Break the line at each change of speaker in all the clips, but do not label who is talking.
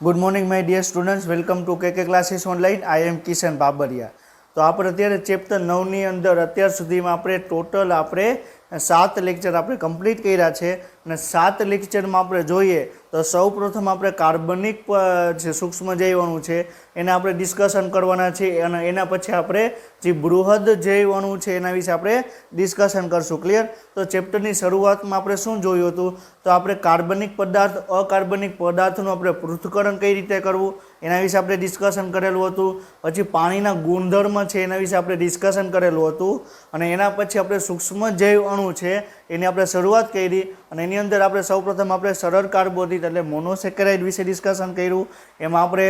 Good morning my dear students, welcome to K classes online. I am Kishan Babariya. तो આપણે અત્યારે chapter 9 ની અંદર અત્યાર સુધીમાં આપણે ટોટલ આપણે 7 લેક્ચર આપણે કમ્પ્લીટ કર્યા છે અને 7 લેક્ચરમાં આપણે જોઈએ તો સૌપ્રથમ આપણે કાર્બનિક જે સૂક્ષ્મજૈવ અણુ છે એને આપણે ડિસ્કશન કરવાના છે અને એના પછી આપણે જે બૃહદ જૈવ અણુ છે એના વિશે આપણે ડિસ્કશન કરશું। ક્લિયર? તો ચેપ્ટરની શરૂઆતમાં આપણે શું જોયું હતું? તો આપણે કાર્બનિક પદાર્થ અકાર્બનિક પદાર્થનું આપણે પૃથ્થકરણ કઈ રીતે કરવું એના વિશે આપણે ડિસ્કશન કરેલું હતું। પછી પાણીના ગુણધર્મ છે એના વિશે આપણે ડિસ્કશન કરેલું હતું અને એના પછી આપણે સૂક્ષ્મ જૈવ અણુ છે એની આપણે શરૂઆત કરી અને એની અંદર આપણે સૌપ્રથમ આપણે સરળ કાર્બોદિત એટલે મોનોસેકેરાઇડ વિશે ડિસ્કશન કર્યું। એમાં આપણે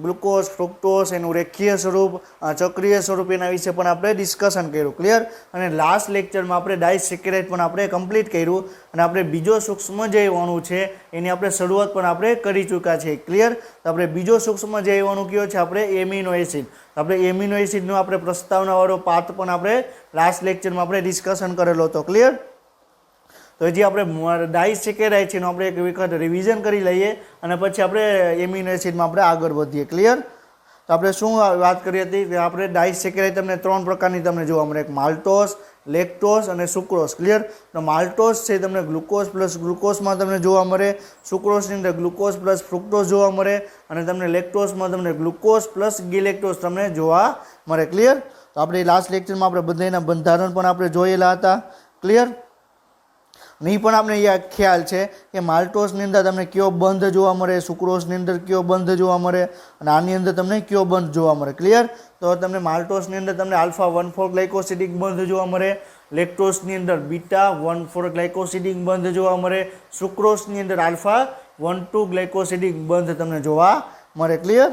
ગ્લુકોઝ, ફ્રુક્ટોઝ, એનું રેખીય સ્વરૂપ, ચક્રીય સ્વરૂપ એના વિશે પણ આપણે ડિસ્કશન કર્યું। ક્લિયર? અને લાસ્ટ લેક્ચરમાં આપણે ડાયસેકેરાઇડ પણ આપણે કમ્પ્લીટ કર્યું અને આપણે બીજો સૂક્ષ્મ જૈવ અણુ છે એની આપણે શરૂઆત પણ આપણે કરી ચૂક્યા છે। ક્લિયર? તો આપણે બીજો સૂક્ષ્મ જૈવ અણુ કયો છે? આપણે એમિનો એસિડ। આપણે એમિનો એસિડનો આપણે પ્રસ્તાવનાવાળો પાઠ પણ આપણે લાસ્ટ લેક્ચરમાં આપણે ડિસ્કશન કરેલો હતો। ક્લિયર? તો હજી આપણે ડાયસેકેરાઇડ છે એનું આપણે એક વખત રિવિઝન કરી લઈએ અને પછી આપણે એમિનો એસિડમાં આપણે આગળ વધીએ। ક્લિયર? તો આપણે શું વાત કરી હતી કે આપણે ડાયસેકેરાઇડ તમને 3 પ્રકારની તમને જોવા મળે, એક માલ્ટોઝ, લેક્ટોઝ અને સુક્રોઝ। ક્લિયર? તો માલ્ટોઝ છે તમને ગ્લુકોઝ પ્લસ ગ્લુકોઝમાં તમને જોવા મળે, સુક્રોઝની અંદર ગ્લુકોઝ પ્લસ ફ્રુક્ટોઝ જોવા મળે અને તમને લેક્ટોઝમાં તમને ગ્લુકોઝ પ્લસ ગિલેક્ટોઝ તમને જોવા મળે। ક્લિયર? તો આપણે લાસ્ટ લેક્ચરમાં આપણે બધાના બંધારણ પણ આપણે જોયેલા હતા। ક્લિયર? અને એ પણ આપણે ખ્યાલ છે કે માલ્ટોઝની અંદર તમને કયો બંધ જોવા મળે, સુક્રોઝની અંદર કયો બંધ જોવા મળે અને આની અંદર તમને કયો બંધ જોવા મળે। ક્લિયર? તો તમને માલ્ટોઝની અંદર તમને આલ્ફા 1,4 ગ્લાયકોસિડિક બંધ જોવા મળે, લેક્ટોઝની અંદર બીટા 1,4 ગ્લાયકોસિડિક બંધ જોવા મળે, સુક્રોઝની અંદર આલ્ફા 1,2 ગ્લાયકોસિડિક બંધ તમને જોવા મળે। ક્લિયર?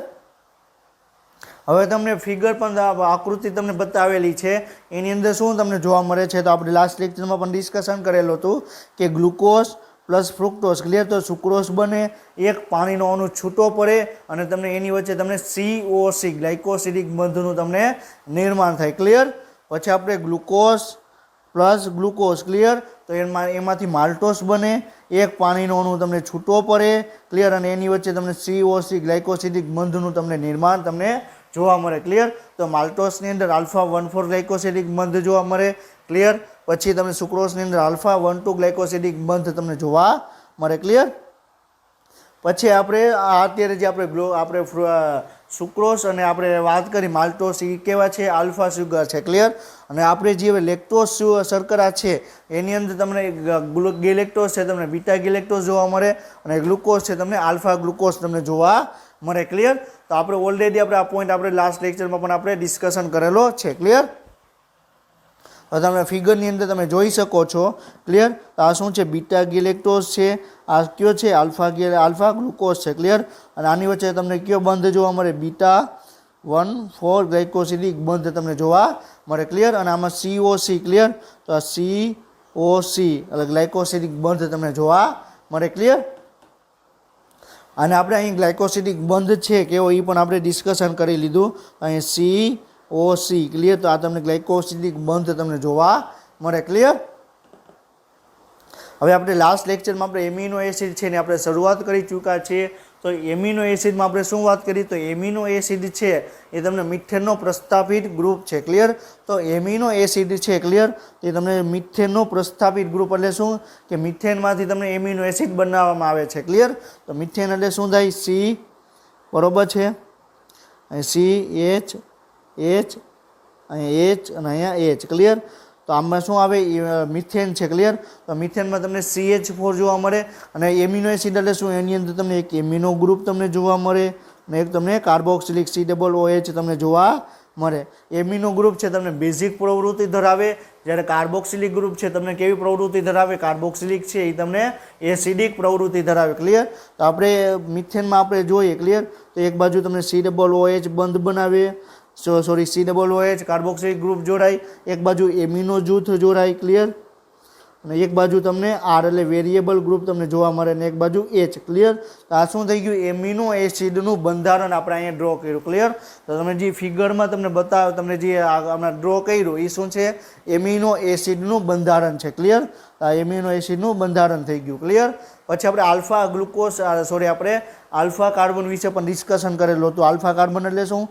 હવે તમને ફિગર પણ આકૃતિ તમને બતાવેલી છે એની અંદર શું તમને જોવા મળે છે? તો આપણે લાસ્ટ લેક્ચરમાં પણ ડિસ્કશન કરેલું હતું કે ગ્લુકોઝ પ્લસ ફ્રુક્ટોઝ, ક્લિયર, તો સુક્રોઝ બને, એક પાણીનો અણુ છૂટો પડે અને તમને એની વચ્ચે તમને COC ગ્લાયકોસિડિક બંધનું તમને નિર્માણ થાય। ક્લિયર? પછી આપણે ગ્લુકોઝ પ્લસ ગ્લુકોઝ, ક્લિયર, તો એમાંથી માલ્ટોઝ બને, એક પાણીનો અણુ તમને છૂટો પડે, ક્લિયર, અને એની વચ્ચે તમને COC ગ્લાયકોસિડિક બંધનું તમને નિર્માણ તમને જોવા મળે। ક્લિયર? તો માલ્ટોઝની અંદર આલ્ફા 1,4 ગ્લાયકોસિડિક બંધ જોવા મળે। ક્લિયર? પછી તમને સુક્રોઝની અંદર આલ્ફા 1,2 ગ્લાયકોસિડિક બંધ તમને જોવા મળે। ક્લિયર? પછી આપણે અત્યારે જે આપણે સુક્રોઝ અને આપણે વાત કરી માલ્ટોઝ એ કેવા છે? આલ્ફા સુગર છે। ક્લિયર? અને આપણે જે લેક્ટોઝ શર્કરા છે એની અંદર તમને ગિલેક્ટોઝ છે તમને બીટા ગિલેક્ટોઝ જોવા મળે અને ગ્લુકોઝ છે તમને આલ્ફા ગ્લુકોઝ તમને જોવા મળે। ક્લિયર? તો આપણે ઓલરેડી આપણે આ પોઈન્ટ આપણે લાસ્ટ લેક્ચરમાં પણ આપણે ડિસ્કશન કરેલો છે। ક્લિયર? તો તમે ફિગરની અંદર તમે જોઈ શકો છો। ક્લિયર? તો આ શું છે? બીટા ગિલેક્ટોઝ છે, આ કયો છે? આલ્ફા ગ્લુકોઝ છે। ક્લિયર? અને આની વચ્ચે તમને કયો બંધ જોવા મળે? બીટા 1,4 ગ્લાયકોસિડિક બંધ તમને જોવા મળે। ક્લિયર? અને આમાં COC, ક્લિયર, તો આ COC એટલે ગ્લાયકોસિડિક બંધ તમને જોવા મળે। ક્લિયર? અને આપણે અહીં ગ્લાયકોસિડિક બંધ છે કેવો એ પણ આપણે ડિસ્કશન કરી લીધું। અહીં COC, ક્લિયર, તો આ તમને ગ્લાયકોસિડિક બંધ તમને જોવા મળે। ક્લિયર? હવે આપણે લાસ્ટ લેક્ચરમાં આપણે એમિનો એસિડ છે ને આપણે શરૂઆત કરી ચૂક્યા છીએ। તો એમિનો એસિડમાં આપણે શું વાત કરી? તો એમિનો એસિડ છે એ તમને મિથેનનો પ્રસ્થાપિત ગ્રુપ છે। ક્લિયર? તો એમિનો એસિડ છે, ક્લિયર, એ તમને મિથેનનો પ્રસ્થાપિત ગ્રુપ એટલે શું કે મિથેનમાંથી તમને એમિનો એસિડ બનાવવામાં આવે છે। ક્લિયર? તો મિથેન એટલે શું થાય? C, બરોબર છે, અહીં CH, અહીં H અને અહીંયા H। ક્લિયર? તો આમાં શું આવે? મિથેન છે। ક્લિયર? તો મિથેનમાં તમને CH4 જોવા મળે અને એમિનો એસિડ એટલે શું? એની અંદર તમને એક એમિનો ગ્રુપ તમને જોવા મળે અને એક તમને કાર્બોક્સિલિક COOH તમને જોવા મળે। એમિનો ગ્રુપ છે તમને બેઝિક પ્રવૃત્તિ ધરાવે, જ્યારે કાર્બોક્સિલિક ગ્રુપ છે તમને કેવી પ્રવૃત્તિ ધરાવે? કાર્બોક્સિલિક છે એ તમને એસિડિક પ્રવૃત્તિ ધરાવે। ક્લિયર? તો આપણે મિથેનમાં આપણે જોઈએ, ક્લિયર, તો એક બાજુ તમને COOH બંધ બનાવે, COOH કાર્બોક્સિલિક ગ્રુપ જોડાય, એક બાજુ એમિનો જૂથ જોડાય। ક્લિયર? અને એક બાજુ તમને આર એટલે વેરિયેબલ ગ્રુપ તમને જોવા મળે અને એક બાજુ એચ. ક્લિયર? તો આ શું થઈ ગયું? એમિનો એસિડનું બંધારણ આપણે અહીંયા ડ્રો કર્યું. ક્લિયર? તો તમે જે ફિગરમાં તમને બતાવ તમને જે હમણાં ડ્રો કર્યું એ શું છે? એમિનો એસિડનું બંધારણ છે. ક્લિયર? આ એમિનો એસિડનું બંધારણ થઈ ગયું. ક્લિયર? પછી આપણે આલ્ફા ગ્લુકોઝ આપણે આલ્ફા કાર્બન વિશે પણ ડિસ્કશન કરેલું હતું. આલ્ફા કાર્બન એટલે શું?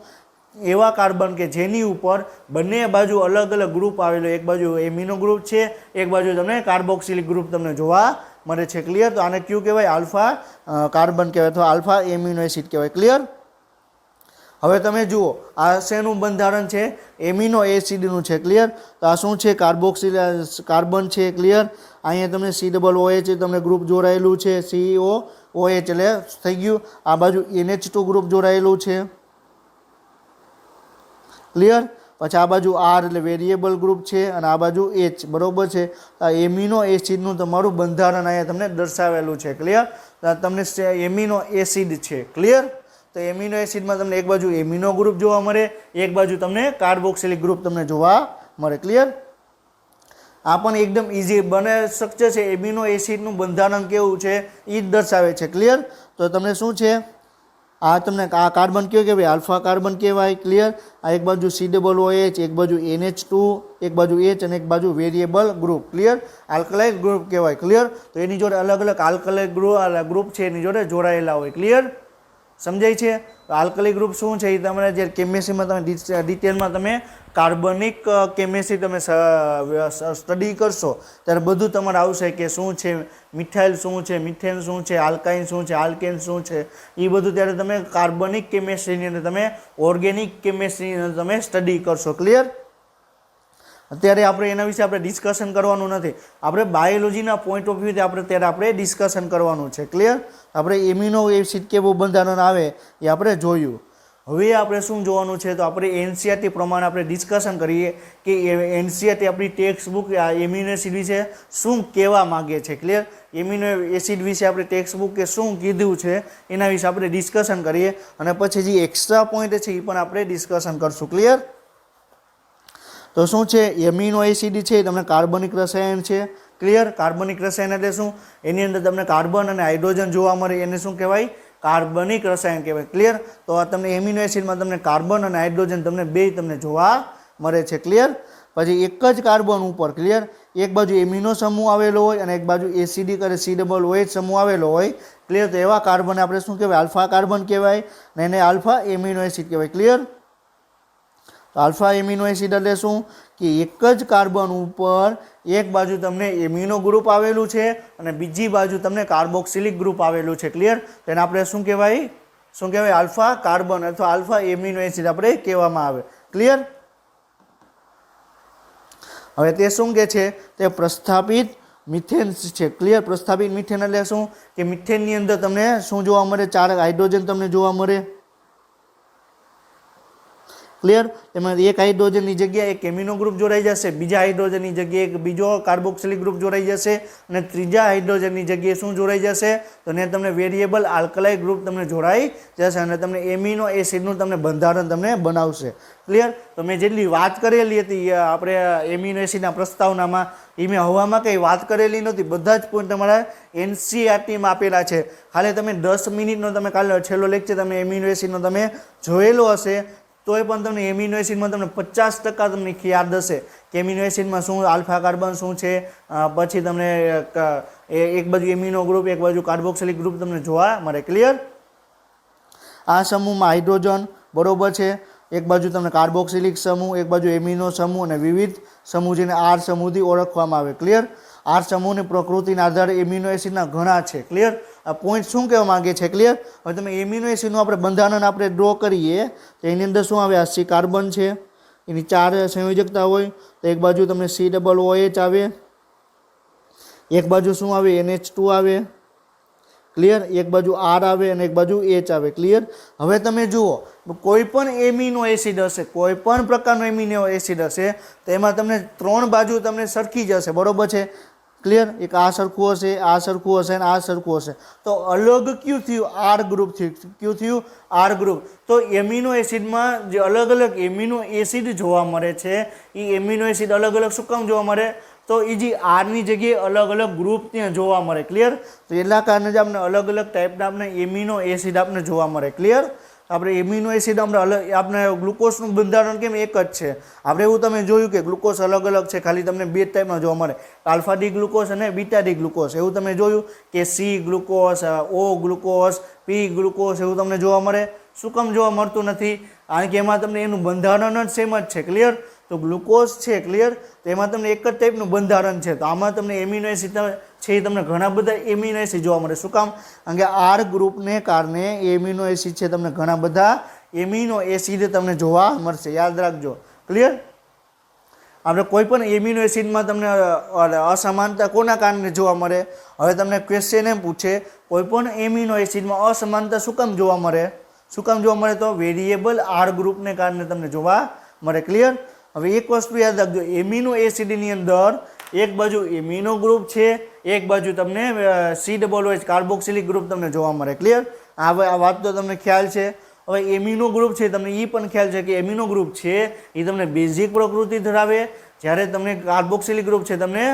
એવા કાર્બન કે જેની ઉપર બંને બાજુ અલગ અલગ ગ્રુપ આવેલો, એક બાજુ એમિનો ગ્રુપ છે, એક બાજુ તમને કાર્બોક્સિલિક ગ્રુપ તમને જોવા મળે છે. ક્લિયર? તો આને કયું કહેવાય? આલ્ફા કાર્બન કહેવાય અથવા આલ્ફા એમિનો એસિડ કહેવાય. ક્લિયર? હવે તમે જુઓ આ શેનું બંધારણ છે? એમિનો એસિડનું છે. ક્લિયર? તો આ શું છે? કાર્બન છે. ક્લિયર? અહીંયા તમને COOH તમને ગ્રુપ જોડાયેલું છે. COOH એટલે થઈ ગયું. આ બાજુ NH2 ગ્રુપ જોડાયેલું છે. ક્લિયર? પછી આ બાજુ આર એટલે વેરિયેબલ ગ્રુપ છે અને આ બાજુ એચ. બરોબર છે? આ એમિનો એસિડનું તમારું બંધારણ અહીંયા તમને દર્શાવેલું છે. ક્લિયર? તમને એમિનો એસિડ છે. ક્લિયર? તો એમિનો એસિડમાં તમને એક બાજુ એમિનો ગ્રુપ જોવા મળે, એક બાજુ તમને કાર્બોક્સિલિક ગ્રુપ તમને જોવા મળે. ક્લિયર? આ પણ એકદમ ઇઝી બને સ્ટ્રક્ચર છે. એમિનો એસિડનું બંધારણ કેવું છે એ જ દર્શાવે છે. ક્લિયર? તો તમને શું છે? આ તમને આ કાર્બન કયો કહેવાય? આલ્ફા કાર્બન કહેવાય. ક્લિયર? આ એક બાજુ COOH, એક બાજુ NH2, એક બાજુ H અને એક બાજુ variable group. Clear? Alkaline group કહેવાય. ક્લિયર? તો એની જોડે અલગ અલગ આલ્કલાઇન ગ્રુપ છે એની જોડે જોડાયેલા હોય. ક્લિયર? સમજાય છે? આલ્કલી ગ્રુપ શું છે એ તમારે જે કેમેસ્ટ્રીમાં તમે ડિટેલમાં તમે કાર્બનિક કેમેસ્ટ્રી તમે સ્ટડી કરશો ત્યારે બધું તમારે આવશે કે શું છે મિથાઇલ, શું છે મિથેન, શું છે આલ્કાઇન, શું છે આલ્કેન, શું છે એ બધું ત્યારે તમે કાર્બનિક કેમેસ્ટ્રીની અંદર તમે ઓર્ગેનિક કેમેસ્ટ્રીની અંદર તમે સ્ટડી કરશો. ક્લિયર? અત્યારે આપણે એના વિશે આપણે ડિસ્કશન કરવાનું નથી. આપણે બાયોલોજીના પોઈન્ટ ઓફ વ્યૂથી આપણે ડિસ્કશન કરવાનું છે. ક્લિયર? આપણે એમિનો એસિડ કેવું બંધારણ આવે એ આપણે જોયું. હવે આપણે શું જોવાનું છે? તો આપણે NCERT પ્રમાણે આપણે ડિસ્કશન કરીએ કે NCERT આપણી ટેક્સ્ટ બુક એમિનો એસિડ વિશે શું કહેવા માગે છે. ક્લિયર? એમિનો એસિડ વિશે આપણે ટેક્સ્ટ બુક કે શું કીધું છે એના વિશે આપણે ડિસ્કશન કરીએ અને પછી જે એક્સ્ટ્રા પોઈન્ટ છે એ પણ આપણે ડિસ્કશન કરશું. ક્લિયર? તો શું છે? એમિનો એસિડ છે તમને કાર્બનિક રસાયણ છે. ક્લિયર? કાર્બનિક રસાયણ એટલે શું? એની અંદર તમને કાર્બન અને હાઇડ્રોજન જોવા મળે એને શું કહેવાય? કાર્બનિક રસાયણ કહેવાય. ક્લિયર? તો આ તમને એમિનો એસિડમાં તમને કાર્બન અને હાઇડ્રોજન તમને બે તમને જોવા મળે છે. ક્લિયર? પછી એક જ કાર્બન ઉપર. ક્લિયર? એક બાજુ એમિનો સમૂહ આવેલો હોય અને એક બાજુ એસિડિક અને COOH સમૂહ આવેલો હોય. ક્લિયર? તો એવા કાર્બન આપણે શું કહેવાય? આલ્ફા કાર્બન કહેવાય અને એને આલ્ફા એમિનો એસિડ કહેવાય. ક્લિયર? આલ્ફા એમિનો એસિડ એટલે શું? કે એક જ કાર્બન ઉપર એક બાજુ તમને એમિનો ગ્રુપ આવેલું છે અને બીજી બાજુ તમને કાર્બોક્સિલિક ગ્રુપ આવેલું છે. ક્લિયર? તેને આપણે શું કહેવાય? શું કહેવાય? આલ્ફા કાર્બન અથવા આલ્ફા એમિનો એસિડ આપણે કહેવામાં આવે. ક્લિયર? હવે તે શું કહે છે? તે પ્રસ્થાપિત મિથેન છે. ક્લિયર? પ્રસ્થાપિત મિથેન એટલે શું? કે મિથેનની અંદર તમને શું જોવા મળે? 4 હાઇડ્રોજન તમને જોવા મળે. ક્લિયર? એમાં એક હાઇડ્રોજનની જગ્યાએ એક એમિનો ગ્રુપ જોડાઈ જશે, બીજા હાઇડ્રોજનની જગ્યાએ એક બીજો કાર્બોક્સિલિક ગ્રુપ જોડાઈ જશે અને ત્રીજા હાઇડ્રોજનની જગ્યાએ શું જોડાઈ જશે? તો ને તમને વેરિયેબલ આલ્કલાઇન ગ્રુપ તમને જોડાઈ જશે અને તમને એમિનો એસિડનું તમને બંધારણ તમને બનાવશે. ક્લિયર? તો મેં જેટલી વાત કરેલી હતી આપણે એમિનો એસિડના પ્રસ્તાવનામાં એ મેં હવામાં કંઈ વાત કરેલી નહોતી. બધા જ પોઈન્ટ તમારા NCERTમાં આપેલા છે. ખાલી તમે 10 મિનિટનો તમે કાલે છેલ્લો લેક્ચર તમે એમિનો એસિડનો તમે જોયેલો હશે તોય પણ તમને એમિનો એસિડમાં તમને 50% તમને યાદ હશે કે એમિનો એસિડમાં શું આલ્ફા કાર્બન શું છે. પછી તમને એક બાજુ એમિનો ગ્રુપ એક બાજુ કાર્બોક્સિલિક ગ્રુપ તમને જોવા મળે. ક્લિયર? આ સમૂહમાં હાઇડ્રોજન બરોબર છે, એક બાજુ તમને કાર્બોક્સિલિક સમૂહ, એક બાજુ એમિનો સમૂહ અને વિવિધ સમૂહ જેને આર સમૂહથી ઓળખવામાં આવે. ક્લિયર? આર સમૂહની પ્રકૃતિના આધારે એમિનો એસિડના ઘણા છે. ક્લિયર? આ પોઈન્ટ શું કહેવા માંગે છે? ક્લિયર? હવે તમે એમિનો એસિડનું આપણે બંધારણ આપણે ડ્રો કરીએ તો એની અંદર શું આવે? આ C કાર્બન છે, એની 4 સંયોજકતા હોય. તો એક બાજુ તમને COOH આવે, એક બાજુ શું આવે? NH2 આવે. ક્લિયર? એક બાજુ R આવે અને એક બાજુ H આવે. ક્લિયર? હવે તમે જુઓ કોઈ પણ એમિનો એસિડ હશે, કોઈ પણ પ્રકારનો એમિનો એસિડ હશે તો એમાં તમને 3 બાજુ તમને સરખી જશે. બરોબર છે? ક્લિયર? એક આ સરખું હશે, આ સરખું હશે અને આ સરખું હશે. તો અલગ ક્યું થયું? આર ગ્રુપ થયું. ક્યું થયું? R group. તો એમિનો એસિડમાં જે અલગ અલગ એમિનો એસિડ જોવા મળે છે એ એમિનો એસિડ અલગ અલગ શું કામ જોવા મળે? तो इजी आरनी जगह अलग अलग ग्रुप ત્યાં જોવા મળે ક્લિયર તો એટલા કારણે જ આપણે અલગ અલગ ટાઈપના આપણે એમિનો એસિડ આપણે જોવા મળે ક્લિયર આપણે એમિનો એસિડ આપણે અલગ આપણે ગ્લુકોઝનું બંધારણ કેમ એક જ છે આપણે એવું તમે જોયું કે ગ્લુકોઝ અલગ અલગ છે ખાલી તમને બે ટાઈપમાં જોવા મળે આલ્ફા ડી ગ્લુકોઝ અને બીટા ડી ગ્લુકોઝ એવું તમે જોયું કે સી ગ્લુકોઝ ઓ ગ્લુકોઝ પી ગ્લુકોઝ એવું તમને જોવા મળે શું કામ જોવા મળતું નથી કારણ કે એમાં તમને એનું બંધારણ જ સેમ જ છે ક્લિયર તો ગ્લુકોઝ છે ક્લિયર તો એમાં તમને એક જ ટાઈપનું બંધારણ છે તો આમાં તમને એમિનો એસિડ છે એ તમને ઘણા બધા એમિનો એસિડ જોવા મળે શું કામ કારણ કે આર ગ્રુપને કારણે એમિનો એસિડ છે તમને ઘણા બધા એમિનો એસિડ તમને જોવા મળશે યાદ રાખજો ક્લિયર આપણે કોઈ પણ એમિનો એસિડમાં તમને અસમાનતા કોના કારણે જોવા મળે હવે તમને ક્વેશ્ચન એમ પૂછે કોઈ પણ એમિનો એસિડમાં અસમાનતા શું કામ જોવા મળે શું કામ જોવા મળે તો વેરિયેબલ આર ગ્રુપને કારણે તમને જોવા મળે ક્લિયર હવે એક વસ્તુ યાદ રાખજો એમિનો એસિડની અંદર એક બાજુ એમિનો ગ્રુપ છે એક બાજુ તમને C+H કાર્બોક્સિલિક ગ્રુપ તમને જોવા મળે ક્લિયર આ વાત તો તમને ખ્યાલ છે હવે એમિનો ગ્રુપ છે તમને એ પણ ખ્યાલ છે કે એમિનો ગ્રુપ છે એ તમને બેઝિક પ્રકૃતિ ધરાવે જ્યારે તમને કાર્બોક્સિલિક ગ્રુપ છે તમને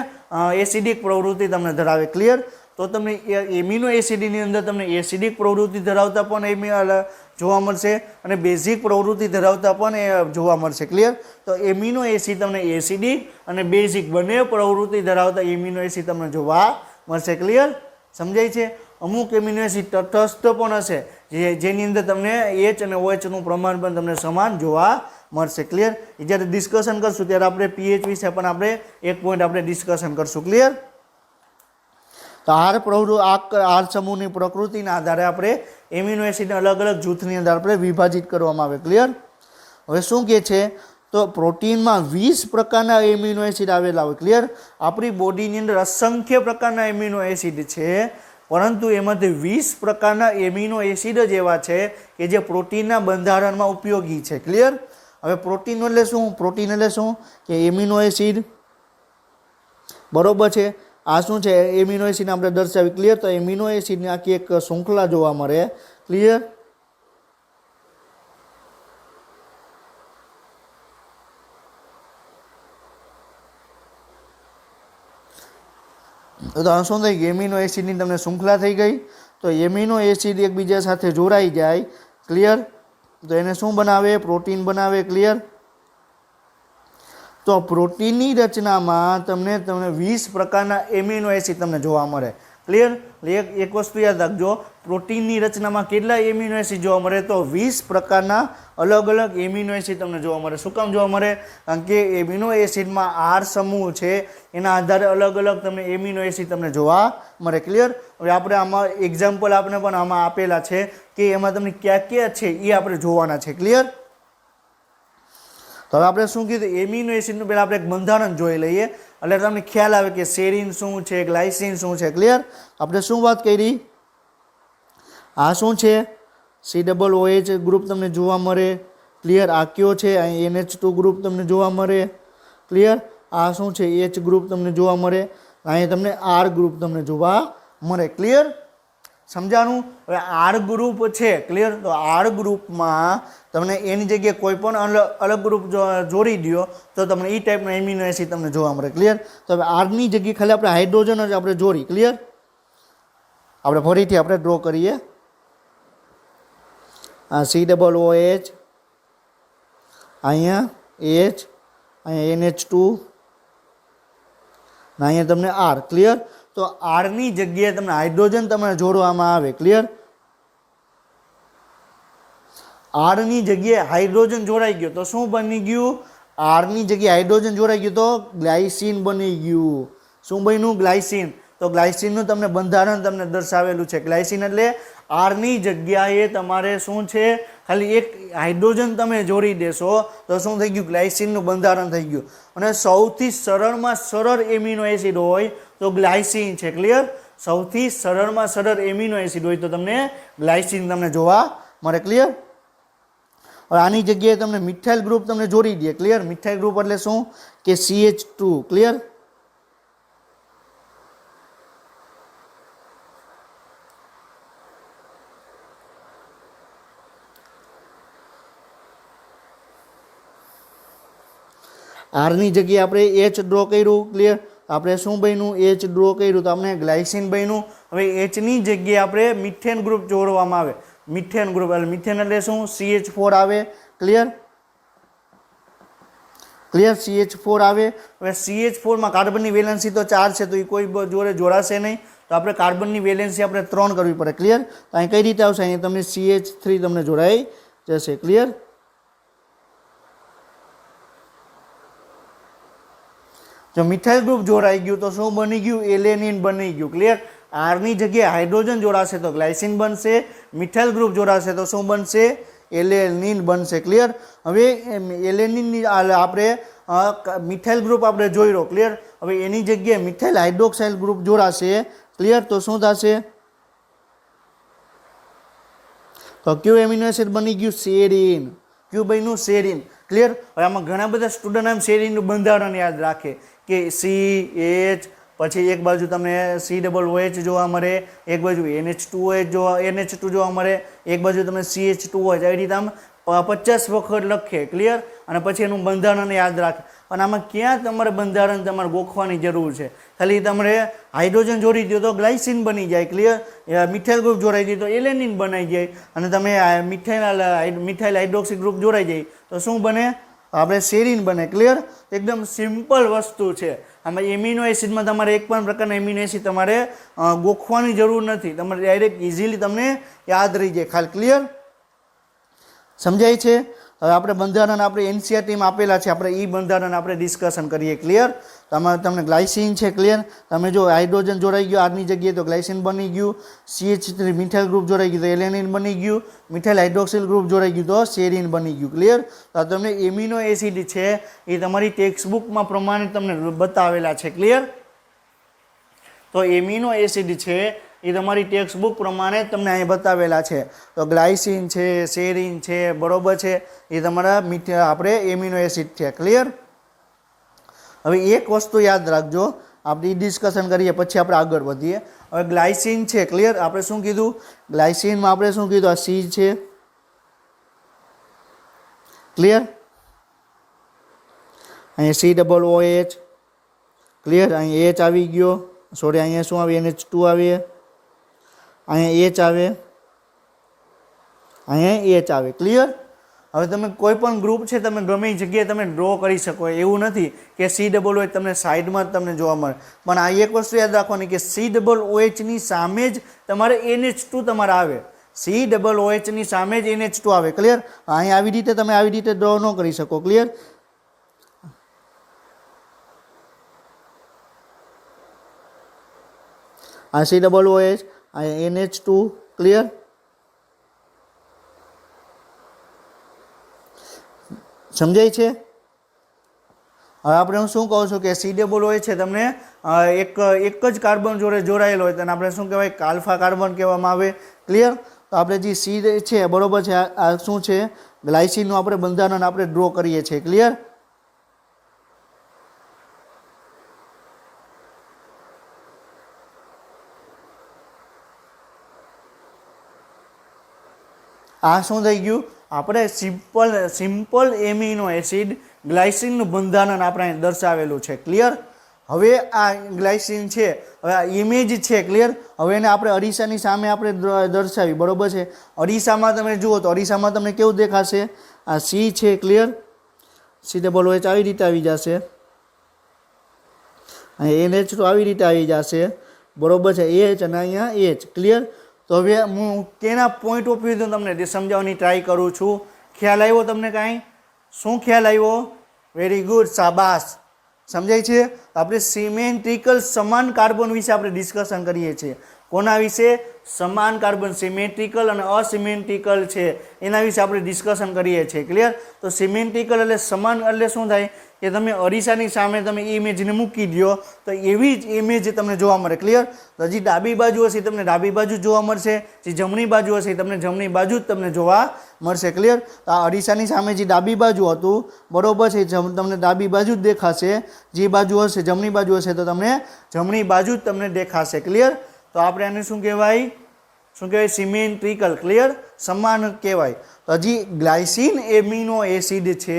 એસિડિક પ્રવૃત્તિ તમને ધરાવે ક્લિયર તો તમને એમિનો એસિડની અંદર તમને એસિડિક પ્રવૃત્તિ ધરાવતા પણ જોવા મળશે અને બેઝિક પ્રવૃત્તિ ધરાવતા પણ એ જોવા મળશે ક્લિયર તો એમિનો એસિડ તમને એસિડિક અને બેઝિક બંને પ્રવૃત્તિ ધરાવતા એમિનો એસિડ તમને જોવા મળશે ક્લિયર સમજાય છે અમુક એમિનો એસિડ તટસ્થ પણ હશે જેની અંદર તમને એચ અને ઓએચનું પ્રમાણ પણ તમને સમાન જોવા મળશે ક્લિયર જ્યારે ડિસ્કશન કરશું ત્યારે આપણે પીએચ વિશે પણ આપણે એક પોઈન્ટ આપણે ડિસ્કશન કરશું ક્લિયર તો આર સમૂહની પ્રકૃતિના આધારે આપણે એમિનો એસિડને અલગ અલગ જૂથની અંદર આપણે વિભાજિત કરવામાં આવે ક્લિયર હવે શું કહે છે તો પ્રોટીનમાં 20 પ્રકારના એમિનો એસિડ આવેલા હોય ક્લિયર આપણી બોડીની અંદર અસંખ્ય પ્રકારના એમિનો એસિડ છે પરંતુ એમાંથી 20 પ્રકારના એમિનો એસિડ જ એવા છે કે જે પ્રોટીનના બંધારણમાં ઉપયોગી છે ક્લિયર હવે પ્રોટીન એટલે શું કે એમિનો એસિડ બરોબર છે આ શું છે એમિનો એસિડ આપણે દર્શાવી ક્લિયર તો એમિનો એસિડની આખી એક શૃંખલા જોવા મળે ક્લિયર તો શું થઈ ગયું એમિનો એસિડની તમને શૃંખલા થઈ ગઈ તો એમિનો એસિડ એકબીજા સાથે જોડાઈ જાય ક્લિયર તો એને શું બનાવે પ્રોટીન બનાવે ક્લિયર તો પ્રોટીનની રચનામાં તમને 20 પ્રકારના એમિનો એસિડ તમને જોવા મળે ક્લિયર એક વસ્તુ યાદ રાખજો પ્રોટીનની રચનામાં કેટલા એમિનો એસિડ જોવા મળે તો 20 પ્રકારના અલગ અલગ એમિનો એસિડ તમને જોવા મળે શું કામ જોવા મળે કારણ કે એમિનો એસિડમાં આર સમૂહ છે એના આધારે અલગ અલગ તમને એમિનો એસિડ તમને જોવા મળે ક્લિયર હવે આપણે આમાં એક્ઝામ્પલ આપણે પણ આમાં આપેલા છે કે એમાં તમને ક્યાં ક્યાં છે એ આપણે જોવાના છે ક્લિયર તો હવે આપણે શું કીધું એમિનો એસિડનું પહેલાં આપણે એક બંધારણ જોઈ લઈએ એટલે તમને ખ્યાલ આવે કે સેરીન શું છે ગ્લાયસિન શું છે ક્લિયર આપણે શું વાત કરી આ શું છે C+OH ગ્રુપ તમને જોવા મળે ક્લિયર આ કયો છે અહીં NH2 ગ્રુપ તમને જોવા મળે ક્લિયર આ શું છે H ગ્રુપ તમને જોવા મળે અહીં તમને R ગ્રુપ તમને જોવા મળે ક્લિયર સમજાણું હવે આર ગ્રુપ છે ક્લિયર તો આર ગ્રુપમાં તમને એની જગ્યાએ કોઈ પણ અલગ ગ્રુપ જોડી દો તો તમને એ ટાઈપનો એમિનો એસિડ તમને જોવા મળે ક્લિયર તો હવે આરની જગ્યાએ ખાલી આપણે હાઇડ્રોજન જ આપણે જોડી ક્લિયર આપણે ફરીથી આપણે ડ્રો કરીએ આ C+OH અહીંયા H અહીંયા NH2 અહીંયા તમને R ક્લિયર તો આરની જગ્યાએ તમને હાઇડ્રોજન તમને જોડવામાં આવે ક્લિયર આરની જગ્યાએ હાઇડ્રોજન જોડાઈ ગયો તો શું બની ગયું આરની જગ્યાએ હાઇડ્રોજન જોડાઈ ગયું તો ગ્લાયસીન બની ગયું શું બન્યું ગ્લાયસીન તો ગ્લાયસીનનું તમને બંધારણ તમને દર્શાવેલું છે ગ્લાયસીન એટલે આરની જગ્યાએ તમારે શું છે ખાલી એક હાઇડ્રોજન તમે જોડી દેશો તો શું થઈ ગયું ગ્લાયસીનનું બંધારણ થઈ ગયું અને સૌથી સરળમાં સરળ એમિનો એસિડ હોય તો ગ્લાયસીન છે ક્લિયર સૌથી સરળમાં સરળ એમિનો એસિડ હોય તો તમને ગ્લાયસીન તમને જોવા મળે ક્લિયર હવે આની જગ્યાએ તમને મિથાઇલ ગ્રુપ તમને જોડી દે ક્લિયર મિથાઇલ ગ્રુપ એટલે શું કે CH2 ક્લિયર આરની જગ્યાએ આપણે H ડ્રો કર્યું ક્લિયર આપણે શું બન્યું H ડ્રો કર્યું તો આપણે ગ્લાયસિન બન્યું. હવે Hની જગ્યાએ આપણે મિથેન ગ્રુપ જોડવામાં આવે. મિથેન ગ્રુપ એટલે મિથેન એટલે શું CH4 આવે. ક્લિયર CH4 આવે. હવે CH4 માં કાર્બનની વેલેન્સી તો 4 છે તો એ કોઈ જોડે જોડાશે નહીં, તો આપણે કાર્બનની વેલેન્સી આપણે 3 કરવી પડે. ક્લિયર તો અહીં કઈ રીતે આવશે, અહીં તમને CH3 તમને જોડાઈ જશે. ક્લિયર જો મિથાઇલ ગ્રુપ જોડાઈ ગયું તો શું બની ગયું, એલેનિન બની ગયું. ક્લિયર આરની જગ્યાએ હાઇડ્રોજન જોડાશે તો ગ્લાયસિન બનશે, મિથાઇલ ગ્રુપ જોડાશે તો શું બનશે, એલેનિન બનશે. ક્લિયર હવે એલેનિનની આપણે મિથાઇલ ગ્રુપ આપણે જોઈ લો. ક્લિયર હવે એની જગ્યાએ મિથાઇલ હાઇડ્રોક્સાઇલ ગ્રુપ જોડાશે. ક્લિયર તો શું થશે, તો ક્યુ એમિનો એસિડ બની ગયું સેરીન. ક્યુ બન્યું સેરીન. ક્લિયર હવે આમાં ઘણા બધા સ્ટુડન્ટ આમ સેરીનનું બંધારણ યાદ રાખે કે CH પછી એક બાજુ તમને COOH જોવા મળે, એક બાજુ NH2 જોવા મળે, એક બાજુ તમને CH2OH. આવી રીતે આમ 50 વખત લખે. ક્લિયર અને પછી એનું બંધારણ યાદ રાખે. અને આમાં ક્યાં તમારે બંધારણ તમારે ગોખવાની જરૂર છે, ખાલી તમારે હાઇડ્રોજન જોડી દો તો ગ્લાયસિન બની જાય. ક્લિયર મિથાઇલ ગ્રુપ જોડાઈ દે તો એલેનિન બનાઈ જાય, અને તમે મિથાઇલ હાઇડ્રોક્સી ગ્રુપ જોડાઈ જાય તો શું બને, આપણે સેરીન બને. ક્લિયર એકદમ સિમ્પલ વસ્તુ છે. આમાં એમિનો એસિડમાં તમારે એક પણ પ્રકારના એમિનો એસિડ તમારે ગોખવાની જરૂર નથી, તમારે ડાયરેક્ટ ઇઝીલી તમને યાદ રહી જાય ખાલી. ક્લિયર સમજાય છે. હવે આપણે બંધારણ આપણે NCERTમાં આપેલા છે, આપણે એ બંધારણ આપણે ડિસ્કશન કરીએ. ક્લિયર તમને ગ્લાયસિન છે. ક્લિયર તમે જો હાઇડ્રોજન જોડાઈ ગયું આરની જગ્યાએ તો ગ્લાયસિન બની ગયું, CH3 મિથાઇલ ગ્રુપ જોડાઈ ગયું તો એલેનિન બની ગયું, મિથાઇલ હાઇડ્રોક્સિલ ગ્રુપ જોડાઈ ગયું તો સેરીન બની ગયું. ક્લિયર તો તમને એમિનો એસિડ છે એ તમારી ટેક્સ્ટ બુકમાં પ્રમાણે તમને બતાવેલા છે. ક્લિયર તો એમિનો એસિડ છે એ તમારી ટેક્સ્ટ બુક પ્રમાણે તમને અહીં બતાવેલા છે. તો ગ્લાયસિન છે, સેરીન છે, બરોબર છે, એ તમારા આપણે એમિનો એસિડ છે. ક્લિયર હવે એક વસ્તુ યાદ રાખજો, આપણે ડિસ્કશન કરીએ પછી આપણે આગળ વધીએ. હવે ગ્લાયસિન છે. ક્લિયર આપણે શું કીધું, ગ્લાયસિનમાં આપણે શું કીધું, આ C છે. ક્લિયર અહીંયા COOH. ક્લિયર અહીં H આવી ગયો, સોરી અહીંયા શું આવે, NH2 આવે, અહીંયા H આવે, અહીંયા H આવે. ક્લિયર હવે તમે કોઈ પણ ગ્રુપ છે તમે ગમે એ જગ્યાએ તમે ડ્રો કરી શકો, એવું નથી કે COOH તમને સાઈડમાં જ તમને જોવા મળે. પણ આ એક વસ્તુ યાદ રાખવાની કે COOHની સામે જ તમારે NH2 તમારે આવે, COOHની સામે જ NH2 આવે. ક્લિયર અહીંયા આવી રીતે તમે આવી રીતે ડ્રો ન કરી શકો. ક્લિયર આ COOH આ NH2. ક્લિયર સમજાય છે. હવે આપણે હું શું કહું છું કે COOH છે તમને એક જ કાર્બન જોડે જોડાયેલો હોય તેને આપણે શું કહેવાય, આલ્ફા કાર્બન કહેવામાં આવે. ક્લિયર તો આપણે જે C છે બરોબર છે, આ શું છે ગ્લાયસિનનું આપણે બંધારણ આપણે ડ્રો કરીએ છીએ. ક્લિયર આ શું થઈ ગયું, આપણે સિમ્પલ એમિનો એસિડ ગ્લાયસિનનું બંધારણ આપણે દર્શાવેલું છે. ક્લિયર હવે આ ગ્લાયસિન છે, હવે આ ઇમેજ છે. ક્લિયર હવે એને આપણે અરીસાની સામે આપણે દર્શાવી. બરોબર છે, અરીસામાં તમે જુઓ તો અરીસામાં તમને કેવું દેખાશે, આ C છે. ક્લિયર COOH આવી રીતે આવી જશે, અહીંયા NH2 આવી રીતે આવી જશે. બરોબર છે, H અને અહીંયા H. ક્લિયર તો હવે હું કેના પોઈન્ટ ઓફ વ્યૂ તમને સમજાવવાની ટ્રાય કરું છું. ખ્યાલ આવ્યો તમને કાંઈ, શું ખ્યાલ આવ્યો, વેરી ગુડ, શાબાશ. સમજાય છે. આપણે સિમેટ્રિકલ સમાન કાર્બન વિશે આપણે ડિસ્કશન કરીએ છીએ. કોના વિશે, સમાન કાર્બન સિમેટ્રિકલ અને અસિમેટ્રિકલ છે એના વિશે આપણે ડિસ્કશન કરીએ છીએ. ક્લિયર તો સિમેટ્રિકલ એટલે સમાન એટલે શું થાય કે તમે અરીસાની સામે તમે ઇમેજને મૂકી દો તો એવી જ ઇમેજ તમને જોવા મળે. ક્લિયર તો જે ડાબી બાજુ હશે તમને ડાબી બાજુ જોવા મળશે, જે જમણી બાજુ હશે તમને જમણી બાજુ જ તમને જોવા મળશે. ક્લિયર તો આ અરીસાની સામે જે ડાબી બાજુ હતું બરોબર છે, તમને ડાબી બાજુ જ દેખાશે, જે બાજુ હશે જમણી બાજુ હશે તો તમને જમણી બાજુ જ તમને દેખાશે. ક્લિયર તો આપણે આને શું કહેવાય, શું કહેવાય? સિમેન્ટ્રિકલ. ક્લિયર? સમાન કહેવાય. તો હજી ગ્લાયસિન એમિનો એસિડ છે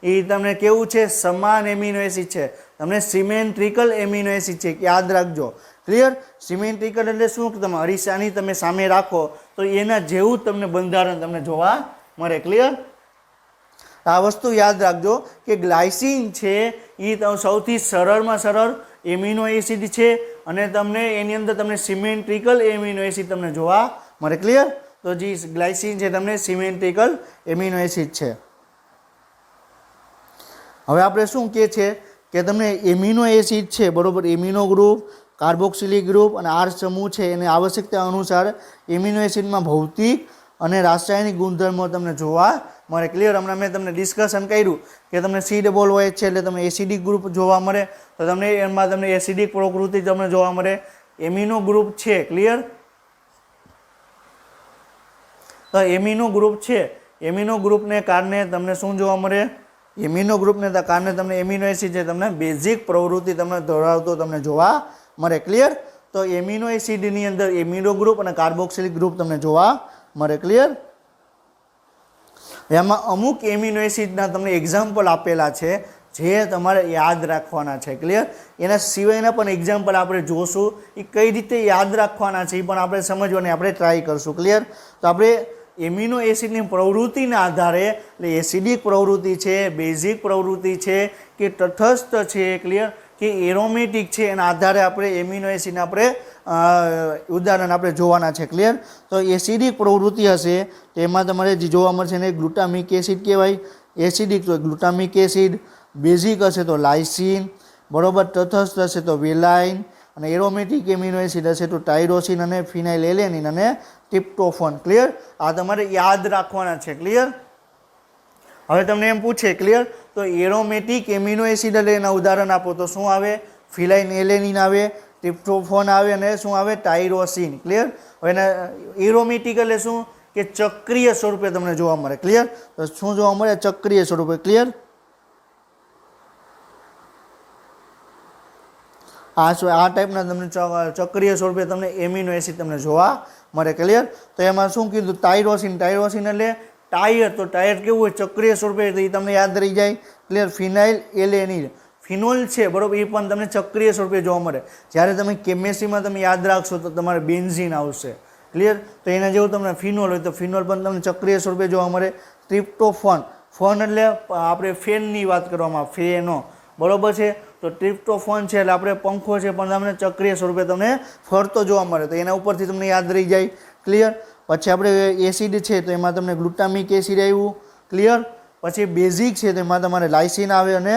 એ તમને કેવું છે? સમાન એમિનો એસિડ છે. તમને સિમેન્ટ્રિકલ એમિનો એસિડ છે, યાદ રાખજો. ક્લિયર? સિમેન્ટ્રિકલ એટલે શું? તમે અરીસાની તમે સામે રાખો તો એના જેવું તમને બંધારણ તમને જોવા મળે. ક્લિયર? આ વસ્તુ યાદ રાખજો કે ગ્લાયસિન છે એ સૌથી સરળમાં સરળ એમિનો એસિડ છે અને તમને એની અંદર તમને સિમેન્ટ્રિકલ એમિનો એસિડ તમને જોવા મળે. ક્લિયર? તો જે ગ્લાયસિન છે તમને સિમેન્ટ્રિકલ એમિનો એસિડ છે. હવે આપણે શું કહે છે કે તમને એમિનો એસિડ છે, બરોબર, એમિનો ગ્રુપ, કાર્બોક્સિલિક ગ્રુપ અને આર સમૂહ છે એને આવશ્યકતા અનુસાર એમિનો એસિડમાં ભૌતિક અને રાસાયણિક ગુણધર્મો તમને જોવા મળે. ક્લિયર? હમણાં મેં તમને ડિસ્કશન કર્યું કે તમને COOH છે એટલે તમને એસિડિક ગ્રુપ જોવા મળે, તો તમને એમાં તમને એસિડિક પ્રકૃતિ તમને જોવા મળે. એમિનો ગ્રુપ છે. ક્લિયર? તો એમિનો ગ્રુપ છે, એમિનો ગ્રુપને કારણે તમને શું જોવા મળે? એમિનો ગ્રુપને કારણે તમને એમિનો એસિડ છે તમને બેઝિક પ્રવૃત્તિ તમને ધરાવતો તમને જોવા મળે. ક્લિયર? તો એમિનો એસિડની અંદર એમિનો ગ્રુપ અને કાર્બોક્સિલિક ગ્રુપ તમને જોવા મળે. ક્લિયર? એમાં અમુક એમિનો એસિડના તમને એક્ઝામ્પલ આપેલા છે જે તમારે યાદ રાખવાના છે. ક્લિયર? એના સિવાયના પણ એક્ઝામ્પલ આપણે જોશું, એ કઈ રીતે યાદ રાખવાના છે એ પણ આપણે સમજવાની આપણે ટ્રાય કરશું. ક્લિયર? તો આપણે એમિનો એસિડની પ્રવૃત્તિના આધારે એટલે એસિડિક પ્રવૃત્તિ છે, બેઝિક પ્રવૃત્તિ છે કે તટસ્થ છે, ક્લિયર, કે એરોમેટિક છે, એના આધારે આપણે એમિનો એસિડને આપણે ઉદાહરણ આપણે જોવાના છે. ક્લિયર? તો એસિડિક પ્રવૃત્તિ હશે તો એમાં તમારે જે જોવા મળશે એને ગ્લુટામિક એસિડ કહેવાય. એસિડિક તો ગ્લુટામિક એસિડ, બેઝિક હશે તો લાઇસિન, બરોબર, તટસ્થ હશે તો વેલાઇન અને એરોમેટિક એમિનો એસિડ હશે તો ટાયરોસિન અને ફિનાઇલ એલેનિન અને ટ્રિપ્ટોફન. ક્લિયર? આ તમારે યાદ રાખવાના છે. ક્લિયર? હવે તમને એમ પૂછે, ક્લિયર, તો એરોમેટિક એમિનો એસિડ એટલે એના ઉદાહરણ આપો તો શું આવે? ફિનાઇલ એલેનિન આવે, ટ્રિપ્ટોફન આવે અને શું આવે? ટાયરોસિન. ક્લિયર? હવે એના એરોમેટિક એટલે શું? કે ચક્રીય સ્વરૂપે તમને જોવા મળે. ક્લિયર? તો શું જોવા મળે? ચક્રીય સ્વરૂપે. ક્લિયર? આ ટાઈપના તમને ચક્રીય સ્વરૂપે તમને એમિનો એસિડ તમને જોવા મળે. ક્લિયર? તો એમાં શું કીધું? ટાયરોસિન. ટાયરોસિન એટલે ટાયર. તો ટાયર કેવું હોય? ચક્રીય સ્વરૂપે, તો એ તમને યાદ રહી જાય. ક્લિયર? ફિનાઇલ એલેનિન, ફિનોલ છે, બરોબર, એ પણ તમને ચક્રીય સ્વરૂપે જોવા મળે. જ્યારે તમે કેમેસ્ટ્રીમાં તમે યાદ રાખશો તો તમારે બેન્ઝીન આવશે. ક્લિયર? તો એના જેવું તમને ફિનોલ હોય તો ફિનોલ પણ તમને ચક્રીય સ્વરૂપે જોવા મળે. ટ્રિપ્ટોફન, ફન એટલે આપણે ફેનની વાત કરવામાં, ફેનો, બરોબર છે. તો ટ્રિપ્ટોફન છે એટલે આપણે પંખો છે પણ તમને ચક્રીય સ્વરૂપે તમને ફરતો જોવા મળે, તો એના ઉપરથી તમને યાદ રહી જાય. ક્લિયર? પછી આપણે એસિડ છે તો એમાં તમને ગ્લુટામિક એસિડ આવ્યું. ક્લિયર? પછી બેઝિક છે તો એમાં તમારે લાઇસિન આવે અને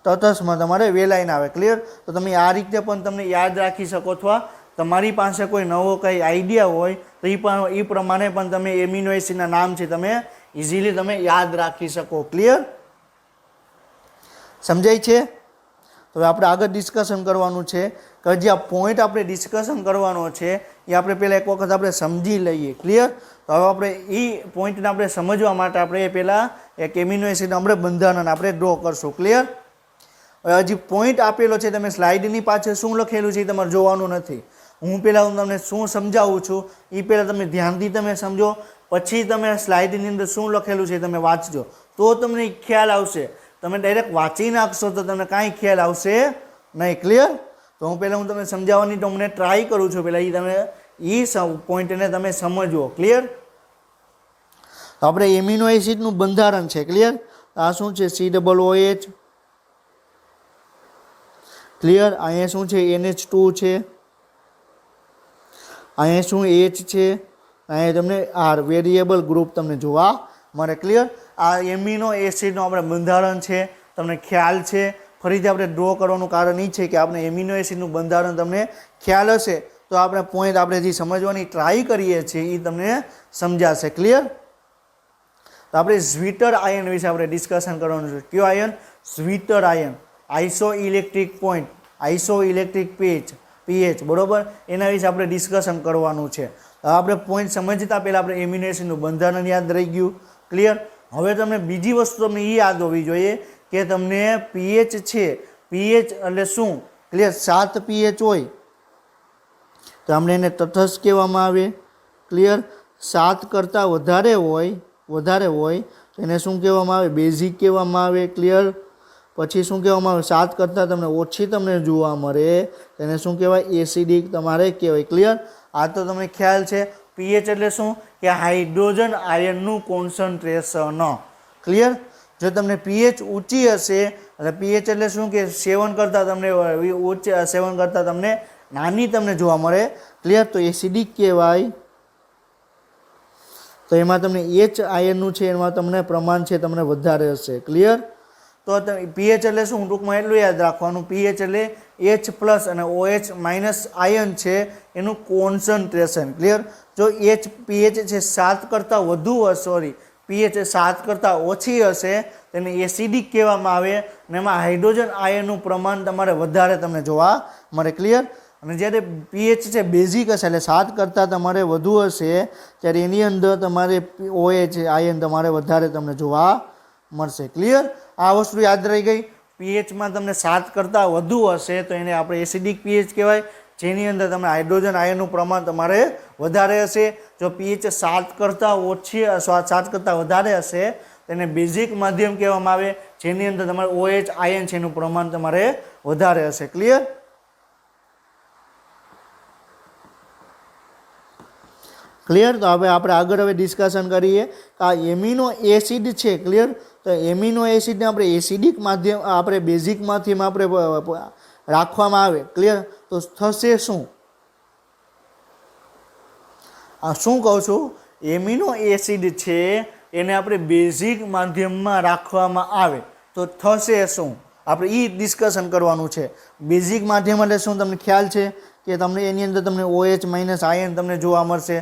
તટસ્થમાં તમારે વેલાઇન આવે. ક્લિયર? તો તમે આ રીતે પણ તમને યાદ રાખી શકો, અથવા તમારી પાસે કોઈ નવો કંઈ આઈડિયા હોય તો એ પ્રમાણે પણ તમે એમિનો એસિડના નામ છે તમે ઇઝીલી તમે યાદ રાખી શકો. ક્લિયર? સમજાય છે? તો હવે આપણે આગળ ડિસ્કશન કરવાનું છે કે જે આ પોઈન્ટ આપણે ડિસ્કશન કરવાનો છે એ આપણે પહેલાં એક વખત આપણે સમજી લઈએ. ક્લિયર? તો હવે આપણે એ પોઈન્ટને આપણે સમજવા માટે આપણે પહેલાં એક એમિનો એસિડ આપણે બંધારણ આપણે ડ્રો કરશું. ક્લિયર? હવે હજી પોઈન્ટ આપેલો છે, તમે સ્લાઇડની પાછળ શું લખેલું છે એ તમારે જોવાનું નથી. હું તમને શું સમજાવું છું એ પહેલાં તમે ધ્યાનથી તમે સમજો, પછી તમે સ્લાઇડની અંદર શું લખેલું છે તમે વાંચજો, તો તમને ખ્યાલ આવશે. તમે ડાયરેક્ટ વાંચી નાખશો તો તમને કાંઈ ખ્યાલ આવશે નહીં. ક્લિયર? તો હું તમને સમજાવવાની તમને ટ્રાય કરું છું. પહેલાં તમે એ પોઈન્ટને તમે સમજવો. ક્લિયર? તો આપણે એમિનો એસિડનું બંધારણ છે. ક્લિયર? આ શું છે? COOH. ક્લિયર? અહીંયા શું છે? NH2 છે. અહીંયા શું? H છે. અહીંયા તમને આર વેરિયેબલ ગ્રુપ તમને જોવા મળે. ક્લિયર? આ એમિનો એસિડનું આપણે બંધારણ છે, તમને ખ્યાલ છે. ફરીથી આપણે ડ્રો કરવાનું કારણ એ છે કે આપણે એમિનો એસિડનું બંધારણ તમને ખ્યાલ હશે તો આપણે પોઈન્ટ આપણે જે સમજવાની ટ્રાય કરીએ છીએ એ તમને સમજાશે. ક્લિયર? તો આપણે ઝ્વિટર આયન વિશે આપણે ડિસ્કશન કરવાનું છે. કયો ion? Zwitter ion. Isoelectric point, isoelectric pH, બરોબર, એના વિશે આપણે ડિસ્કશન કરવાનું છે. આપણે પોઈન્ટ સમજતા પહેલાં આપણે એમિનો એસિડનું બંધારણ યાદ રહી ગયું. ક્લિયર? હવે તમને બીજી વસ્તુ તમને એ યાદ હોવી જોઈએ કે તમને પીએચ છે, પીએચ એટલે શું? ક્લિયર? 7 પીએચ હોય તો આપણે એને તટસ્થ કહેવામાં આવે. ક્લિયર 7 કરતાં વધારે હોય તો એને શું કહેવામાં આવે? બેઝિક કહેવામાં આવે. ક્લિયર. પછી શું કહેવામાં આવે? 7 કરતાં તમને ઓછી તમને જોવા મળે તેને શું કહેવાય? એસિડિક તમારે કહેવાય. ક્લિયર. આ તો તમને ખ્યાલ છે. પીએચ એટલે શું? કે હાઇડ્રોજન આયનનું કોન્સન્ટ્રેશન. ક્લિયર. જો તમને પીએચ ઊંચી હશે એટલે પીએચ એટલે શું કે 7 કરતાં તમને ઉચ્ચ 7 કરતાં તમને નાની તમને જોવા મળે. ક્લિયર. તો એસિડિક કહેવાય. તો એમાં તમને એચ આયનનું છે એમાં તમને પ્રમાણ છે તમને વધારે હશે. ક્લિયર. તો પીએચ એટલે શું? ટૂંકમાં એટલું યાદ રાખવાનું, પીએચ એટલે એચ પ્લસ અને ઓએચ માઇનસ આયન છે એનું કોન્સન્ટ્રેશન. ક્લિયર. જો પીએચ છે 7 કરતાં વધુ સોરી પીએચ 7 કરતાં ઓછી હશે તેને એસિડિક કહેવામાં આવે અને એમાં હાઇડ્રોજન આયનનું પ્રમાણ તમારે વધારે તમને જોવા મળે. ક્લિયર. અને જ્યારે પીએચ છે બેઝિક હશે એટલે 7 કરતાં તમારે વધુ હશે ત્યારે એની અંદર તમારે ઓએચ આયન તમારે વધારે તમને જોવા મળશે. ક્લિયર. આ વસ્તુ યાદ રહી ગઈ. પીએચમાં તમને 7 કરતાં વધુ હશે તો એને આપણે એસિડિક પીએચ કહેવાય, જેની અંદર તમને હાઇડ્રોજન આયનનું પ્રમાણ તમારે વધારે હશે. જો પીએચ 7 કરતાં ઓછી 7 કરતાં વધારે હશે તેને બેઝિક માધ્યમ કહેવામાં આવે, જેની અંદર તમારે ઓએચ આયન છે એનું પ્રમાણ તમારે વધારે હશે. ક્લિયર. ક્લિયર. તો હવે આપણે આગળ ડિસ્કશન કરીએ કે આ એમિનો એસિડ છે. ક્લિયર. તો એમિનો એસિડને આપણે એસિડિક માધ્યમ આપણે બેઝિકમાંથી આપણે રાખવામાં આવે. ક્લિયર. તો થશે શું? આ શું કહું છું? એમિનો એસિડ છે એને આપણે બેઝિક માધ્યમમાં રાખવામાં આવે તો થશે શું? આપણે એ ડિસ્કશન કરવાનું છે. બેઝિક માધ્યમ એટલે શું તમને ખ્યાલ છે કે તમને એની અંદર તમને ઓએચ માઇનસ આયન તમને જોવા મળશે.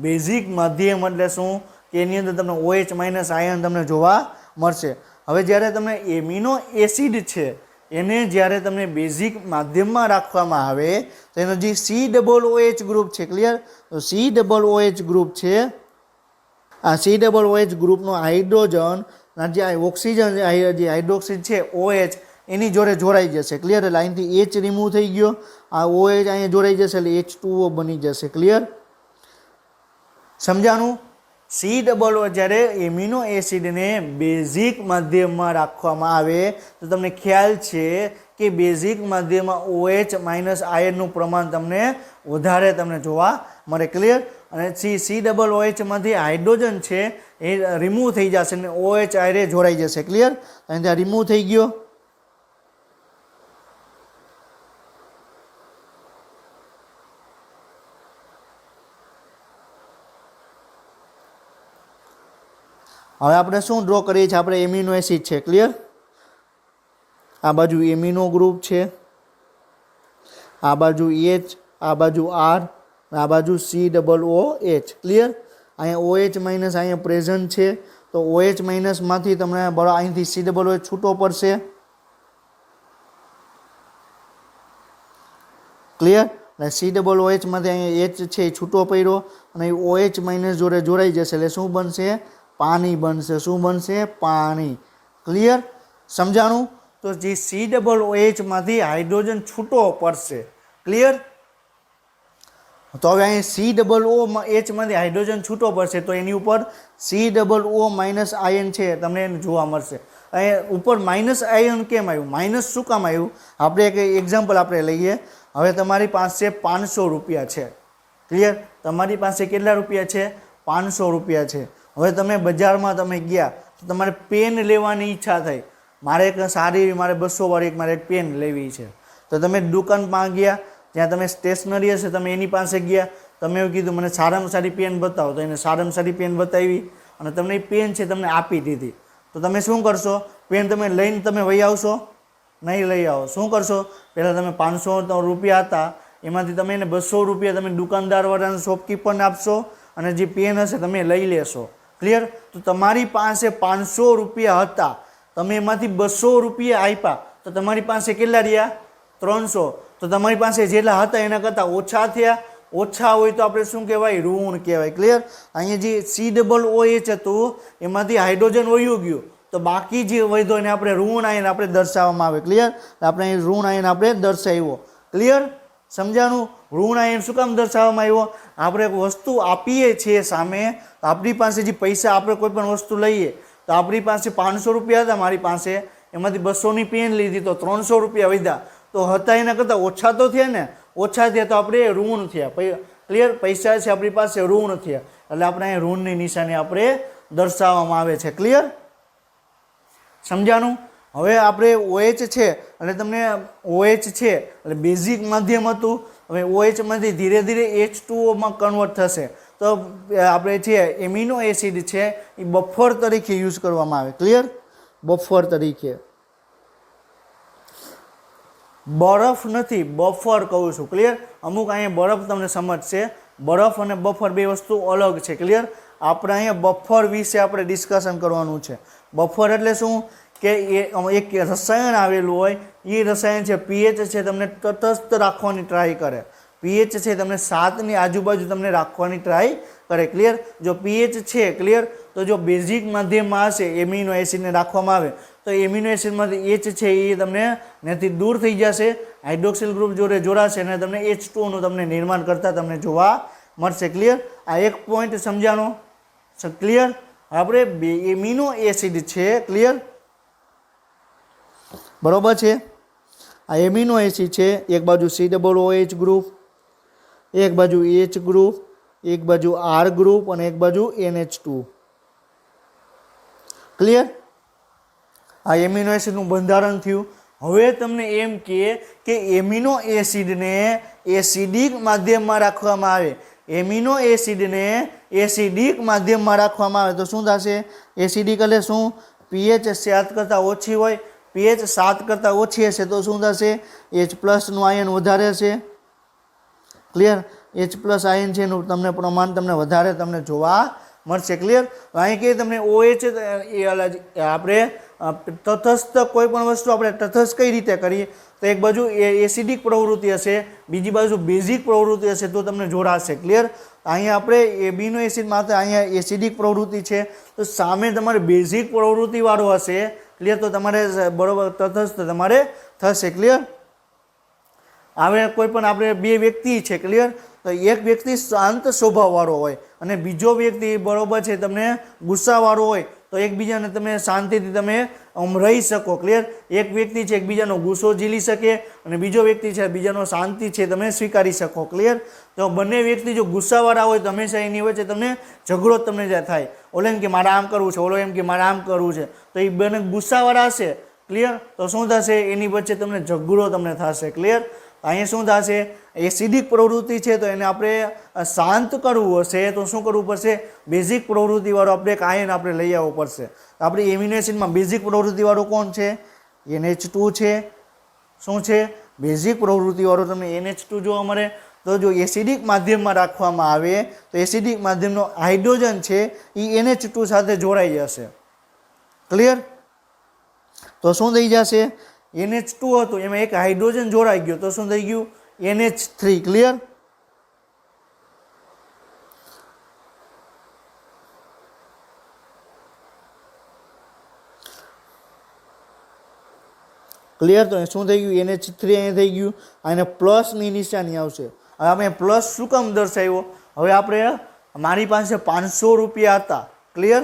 બેઝિક માધ્યમ એટલે શું કે એની અંદર તમને ઓએચ માઇનસ આયન તમને જોવા મળશે. હવે જ્યારે તમને એમિનો એસિડ છે એને જ્યારે તમને બેઝિક માધ્યમમાં રાખવામાં આવે તો એનો જે COOH ગ્રુપ છે. ક્લિયર. તો COOH ગ્રુપ છે આ COOH ગ્રુપનો હાઇડ્રોજન જે ઓક્સિજન જે હાઇડ્રોક્સિડ છે OH એની જોડે જોડાઈ જશે. ક્લિયર. એટલે અહીંથી H રિમૂવ થઈ ગયો, આ OH અહીંયા જોડાઈ જશે એટલે H2O બની જશે. ક્લિયર. સમજાણું? COO જ્યારે એમિનો એસિડને બેઝિક માધ્યમમાં રાખવામાં આવે તો તમને ખ્યાલ છે કે બેઝિક માધ્યમમાં OH માઇનસ આયનનું પ્રમાણ તમને વધારે તમને જોવા મળે. ક્લિયર. અને COOH માંથી હાઇડ્રોજન છે એ રિમૂવ થઈ જશે અને OH આયરે જોડાઈ જશે. ક્લિયર. અને ત્યાં રિમૂવ થઈ ગયો. હવે આપણે શું ડ્રો કરીએ છીએ? આપણે એમિનો એસિડ છે. ક્લિયર. આ બાજુ એમિનો ગ્રુપ છે, આ બાજુ H, આ બાજુ R, આ બાજુ COOH. ક્લિયર. અહીંયા OH માઇનસ અહીંયા પ્રેઝન્ટ છે તો OH માઇનસમાંથી તમને અહીંથી COOH છૂટો પડશે. ક્લિયર. અને COOHમાંથી અહીંયા H છે એ છૂટો પડ્યો અને OH માઇનસ જોડે જોડાઈ જશે એટલે શું બનશે? પાણી બનશે. શું બનશે? પાણી. ક્લિયર. સમજાણું? તો જે COOH માંથી હાઇડ્રોજન છૂટો પડશે. ક્લિયર. તો હવે અહીં COOH માંથી હાઇડ્રોજન છૂટો પડશે તો એની ઉપર COO માઇનસ આયન છે તમને જોવા મળશે. અહીં ઉપર માઇનસ આયન કેમ આવ્યું? માઇનસ શું કામ આવ્યું? આપણે એક એક્ઝામ્પલ આપણે લઈએ. હવે તમારી પાસે 500 રૂપિયા છે. ક્લિયર. તમારી પાસે કેટલા રૂપિયા છે? 500 રૂપિયા છે. હવે તમે બજારમાં તમે ગયા તો તમારે પેન લેવાની ઈચ્છા થઈ, મારે એક સારી મારે 200 વાળી મારે એક પેન લેવી છે. તો તમે દુકાનમાં ગયા, જ્યાં તમે સ્ટેશનરી હશે તમે એની પાસે ગયા, તમે એવું કીધું મને સારામાં સારી પેન બતાવો તો એને સારામાં સારી પેન બતાવી અને તમને એ પેન છે તમને આપી દીધી. તો તમે શું કરશો? પેન તમે લઈને તમે વહી આવશો? નહીં લઈ આવો. શું કરશો? પહેલાં તમે 500 રૂપિયા હતા એમાંથી તમે એને 200 રૂપિયા તમે દુકાનદારવાળાને શોપકીપરને આપશો અને જે પેન હશે તમે લઈ લેશો. ક્લિયર. તો તમારી પાસે 500 રૂપિયા હતા, તમે એમાંથી 200 રૂપિયા આપ્યા તો તમારી પાસે કેટલા રહ્યા? 300. તો તમારી પાસે જેટલા હતા એના કરતાં ઓછા થયા. ઓછા હોય તો આપણે શું કહેવાય? ઋણ કહેવાય. ક્લિયર. અહીંયા જે COOH હતું એમાંથી હાઇડ્રોજન વયું ગયું તો બાકી જે વધ્યો એને આપણે ઋણ આયન આપણે દર્શાવવામાં આવે. ક્લિયર. આપણે અહીં ઋણ આયન આપણે દર્શાવ્યો. ક્લિયર. સમજાણું? ઋણ આયન શું કામ દર્શાવવામાં આવ્યો? આપણે એક વસ્તુ આપીએ છીએ સામે, તો આપણી પાસે જે પૈસા, આપણે કોઈ પણ વસ્તુ લઈએ તો આપણી પાસે 500 રૂપિયા હતા, મારી પાસે એમાંથી 200ની પેન લીધી તો 300 રૂપિયા વધ્યા, તો હતા એના કરતાં ઓછા તો થયા ને, ઓછા થયા તો આપણે ઋણ થયા. ક્લિયર? પૈસા છે આપણી પાસે ઋણ થયા, એટલે આપણે અહીં ઋણની નિશાની આપણે દર્શાવવામાં આવે છે. ક્લિયર? સમજાણું? હવે આપણે OH છે એટલે તમને OH છે એટલે બેઝિક માધ્યમ હતું. હવે OH માંથી ધીરે ધીરે H2O માં કન્વર્ટ થશે, તો આપણે છે એમિનો એસિડ છે એ બફર તરીકે યુઝ કરવામાં આવે. ક્લિયર? બફર તરીકે. બરફ નથી, બફર કહું છું. ક્લિયર? અમુક અહીંયા બરફ તમને સમજશે, બરફ અને બફર બે વસ્તુ અલગ છે. ક્લિયર? આપણે અહીંયા બફર વિશે આપણે ડિસ્કશન કરવાનું છે. બફર એટલે શું કે એક રસાયણ આવેલું હોય, એ રસાયણ છે pH છે તમને તટસ્થ રાખવાની ટ્રાય કરે, pH છે તમને 7ની આજુબાજુ તમને રાખવાની ટ્રાય કરે. ક્લિયર? જો pH છે, ક્લિયર, તો જો બેઝિક માધ્યમમાં હશે એમિનો એસિડને રાખવામાં આવે તો એમિનો એસિડમાંથી H છે એ તમને ત્યાંથી દૂર થઈ જશે, હાઇડ્રોક્સિલ ગ્રુપ જોડે જોડાશે અને તમને H2O નું તમને નિર્માણ કરતા તમને જોવા મળશે. ક્લિયર? આ એક પોઈન્ટ સમજાણો? ક્લિયર? આપણે એમિનો એસિડ છે, ક્લિયર, બરોબર છે. આ એમિનો એસિડ છે, એક બાજુ COOH ગ્રુપ, એક બાજુ H ગ્રુપ, એક બાજુ R ગ્રુપ અને એક બાજુ NH2. ક્લિયર? આ એમિનો એસિડનું બંધારણ થયું. હવે તમને એમ કે એમિનો એસિડને એસિડિક માધ્યમમાં રાખવામાં આવે, એમિનો એસિડને એસિડિક માધ્યમમાં રાખવામાં આવે તો શું થશે? એસિડિક એટલે શું? pH 7 કરતાં ઓછી હોય, pH 7 કરતાં ઓછી હશે તો શું થશે? H+ નું આયન વધારે છે. ક્લિયર? H+ આયન છે એનું તમને પ્રમાણ તમને વધારે તમને જોવા મળશે. ક્લિયર? અહીં કે તમને OH આપણે તટસ્થ કોઈ પણ વસ્તુ આપણે તટસ્થ કઈ રીતે કરીએ તો એક બાજુ એસિડિક પ્રવૃત્તિ હશે, બીજી બાજુ બેઝિક પ્રવૃત્તિ હશે તો તમને જોડાશે. ક્લિયર? અહીંયા આપણે એમિનો એસિડ માટે અહીંયા એસિડિક પ્રવૃત્તિ છે તો સામે તમારે બેઝિક પ્રવૃત્તિ વાળો હશે. ક્લિયર? તો તમારે બરોબર તટસ્થ તમારે થશે. ક્લિયર? હવે કોઈ પણ આપણે બે વ્યક્તિ છે, ક્લિયર, તો એક વ્યક્તિ શાંત સ્વભાવવાળો હોય અને બીજો વ્યક્તિ બરોબર છે તમને ગુસ્સાવાળો હોય તો એકબીજાને તમે શાંતિથી તમે રહી શકો. ક્લિયર? એક વ્યક્તિ છે એકબીજાનો ગુસ્સો ઝીલી શકે અને બીજો વ્યક્તિ છે બીજાનો શાંતિ છે તમે સ્વીકારી શકો. ક્લિયર? તો બંને વ્યક્તિ જો ગુસ્સાવાળા હોય તો હંમેશા એની વચ્ચે તમને ઝઘડો તમને જ્યાં થાય, ઓલો એમ કે મારે આમ કરવું છે, ઓલો એમ કે મારે આમ કરવું છે, તો એ બંને ગુસ્સાવાળા હશે. ક્લિયર? તો શું થશે? એની વચ્ચે તમને ઝઘડો તમને થશે. ક્લિયર? અહીંયા શું થશે? એસિડિક પ્રવૃત્તિ છે તો એને આપણે શાંત કરવું હશે તો શું કરવું પડશે? બેઝિક પ્રવૃત્તિવાળો આપણે એક આયન આપણે લઈ આવવો પડશે. આપણે એમિનો એસિડમાં બેઝિક પ્રવૃત્તિવાળો કોણ છે? NH2 છે. શું છે? બેઝિક પ્રવૃત્તિવાળો તમને NH2 જોવા મળે. તો જો એસિડિક માધ્યમમાં રાખવામાં આવે તો એસિડિક માધ્યમનો હાઇડ્રોજન છે એ NH2 સાથે જોડાઈ જશે. ક્લિયર? તો શું થઈ જશે? NH2 હતું એમાં એક હાઇડ્રોજન જોડાઈ ગયો તો શું થઈ ગયું? NH3. ક્લિયર? ક્લિયર? તો શું થઈ ગયું? NH3 અહીંયા થઈ ગયું, અને પ્લસની નિશાની આવશે. હવે આપણે પ્લસ શું કામ દર્શાવ્યો? હવે આપણે મારી પાસે 500 રૂપિયા હતા. ક્લિયર?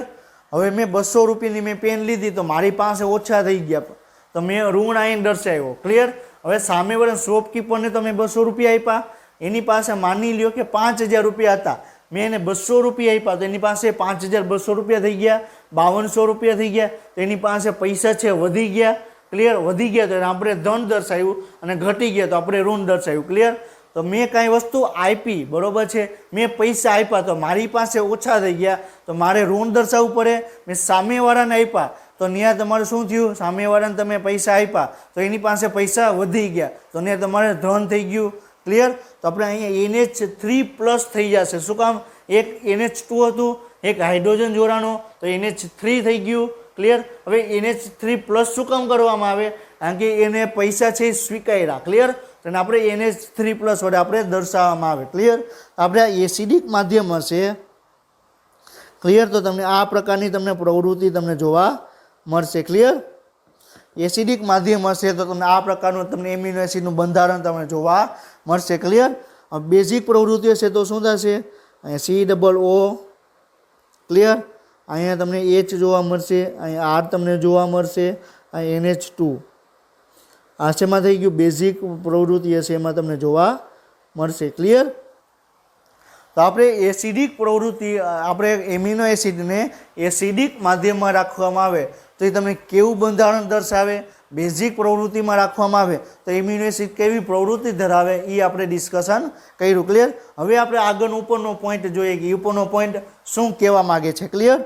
હવે મેં 200 રૂપિયાની મેં પેન લીધી તો મારી પાસે ઓછા થઈ ગયા તો મેં ઋણ આયન દર્શાવ્યો. ક્લિયર? હવે સામેવાળા શોપકીપરને તમે 200 રૂપિયા આપ્યા, એની પાસે માની લ્યો કે 5000 રૂપિયા હતા, મેં એને 200 રૂપિયા આપ્યા તો એની પાસે 5200 રૂપિયા થઈ ગયા, 5200 રૂપિયા થઈ ગયા, તો એની પાસે પૈસા છે વધી ગયા. ક્લિયર? વધી ગયા તો આપણે ધન દર્શાવ્યું અને ઘટી ગયા તો આપણે ઋણ દર્શાવ્યું. ક્લિયર? તો મેં કાંઈ વસ્તુ આપી, બરોબર છે, મેં પૈસા આપ્યા તો મારી પાસે ઓછા થઈ ગયા તો મારે ઋણ દર્શાવવું પડે. મેં સામેવાળાને આપ્યા તો ત્યાં તમારે શું થયું? સામેવાળાને તમે પૈસા આપ્યા તો એની પાસે પૈસા વધી ગયા તો ત્યાં તમારે ધન થઈ ગયું. ક્લિયર? તો આપણે અહીંયા NH3+ થઈ જશે. શું કામ? એક NH2 હતું, એક હાઇડ્રોજન જોડાણો તો NH3 થઈ ગયું. ક્લિયર? હવે NH3+ શું કામ કરવામાં આવે? કારણ કે એને પૈસા છે સ્વીકાર્યા. ક્લિયર? તો આપણે NH3+ વડે આપણે દર્શાવવામાં આવે. ક્લિયર? આપણે આ એસિડિક માધ્યમ હશે. ક્લિયર? તો તમને આ પ્રકારની તમને પ્રવૃત્તિ તમને જોવા મળશે. ક્લિયર? એસિડિક માધ્યમ હશે તો તમને આ પ્રકારનું તમને એમિનો એસિડનું બંધારણ તમને જોવા મળશે. ક્લિયર. બેઝિક પ્રવૃત્તિ હશે તો શું થશે? અહીંયા COO. ક્લિયર. અહીંયા તમને H જોવા મળશે, અહીંયા R તમને જોવા મળશે, અહીંયા NH2. આ શેમાં થઈ ગયું? બેઝિક પ્રવૃત્તિ હશે એમાં તમને જોવા મળશે. ક્લિયર. તો આપણે એસિડિક પ્રવૃત્તિ, આપણે એમિનો એસિડને એસિડિક માધ્યમમાં રાખવામાં આવે તો એ તમને કેવું બંધારણ દર્શાવે, બેઝિક પ્રવૃત્તિમાં રાખવામાં આવે તો એમિનો એસિડ કેવી પ્રવૃત્તિ ધરાવે એ આપણે ડિસ્કશન કર્યું. ક્લિયર. હવે આપણે આગળ ઉપરનો પોઈન્ટ જોઈએ કે ઉપરનો પોઈન્ટ શું કહેવા માગે છે. ક્લિયર.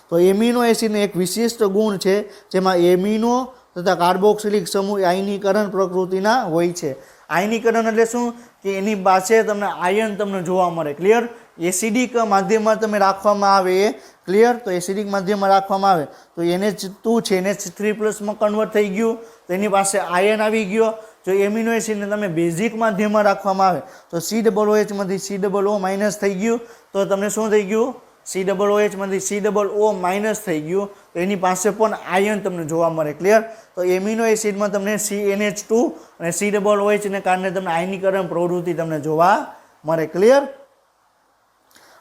તો એમિનો એસિડનો એક વિશિષ્ટ ગુણ છે જેમાં એમિનો તથા કાર્બોક્સિલિક સમૂહ આયનીકરણ પ્રકૃતિના હોય છે. આયનીકરણ એટલે શું? કે એની પાસે તમને આયન તમને જોવા મળે. ક્લિયર. એસિડિક માધ્યમમાં તમે રાખવામાં આવે. ક્લિયર. તો એસિડિક માધ્યમમાં રાખવામાં આવે તો NH2 છે NH3+ કન્વર્ટ થઈ ગયું તો એની પાસે આયન આવી ગયો. જો એમિનો એસિડને તમે બેઝિક માધ્યમમાં રાખવામાં આવે તો COOH માંથી COO- થઈ ગયું તો તમને શું થઈ ગયું? COOH માંથી COO- થઈ ગયું તો એની પાસે પણ આયન તમને જોવા મળે. ક્લિયર. તો એમિનો એસિડમાં તમને CnH2 અને COOH ને કારણે તમને આયનીકરણ પ્રવૃત્તિ તમને જોવા મળે. ક્લિયર.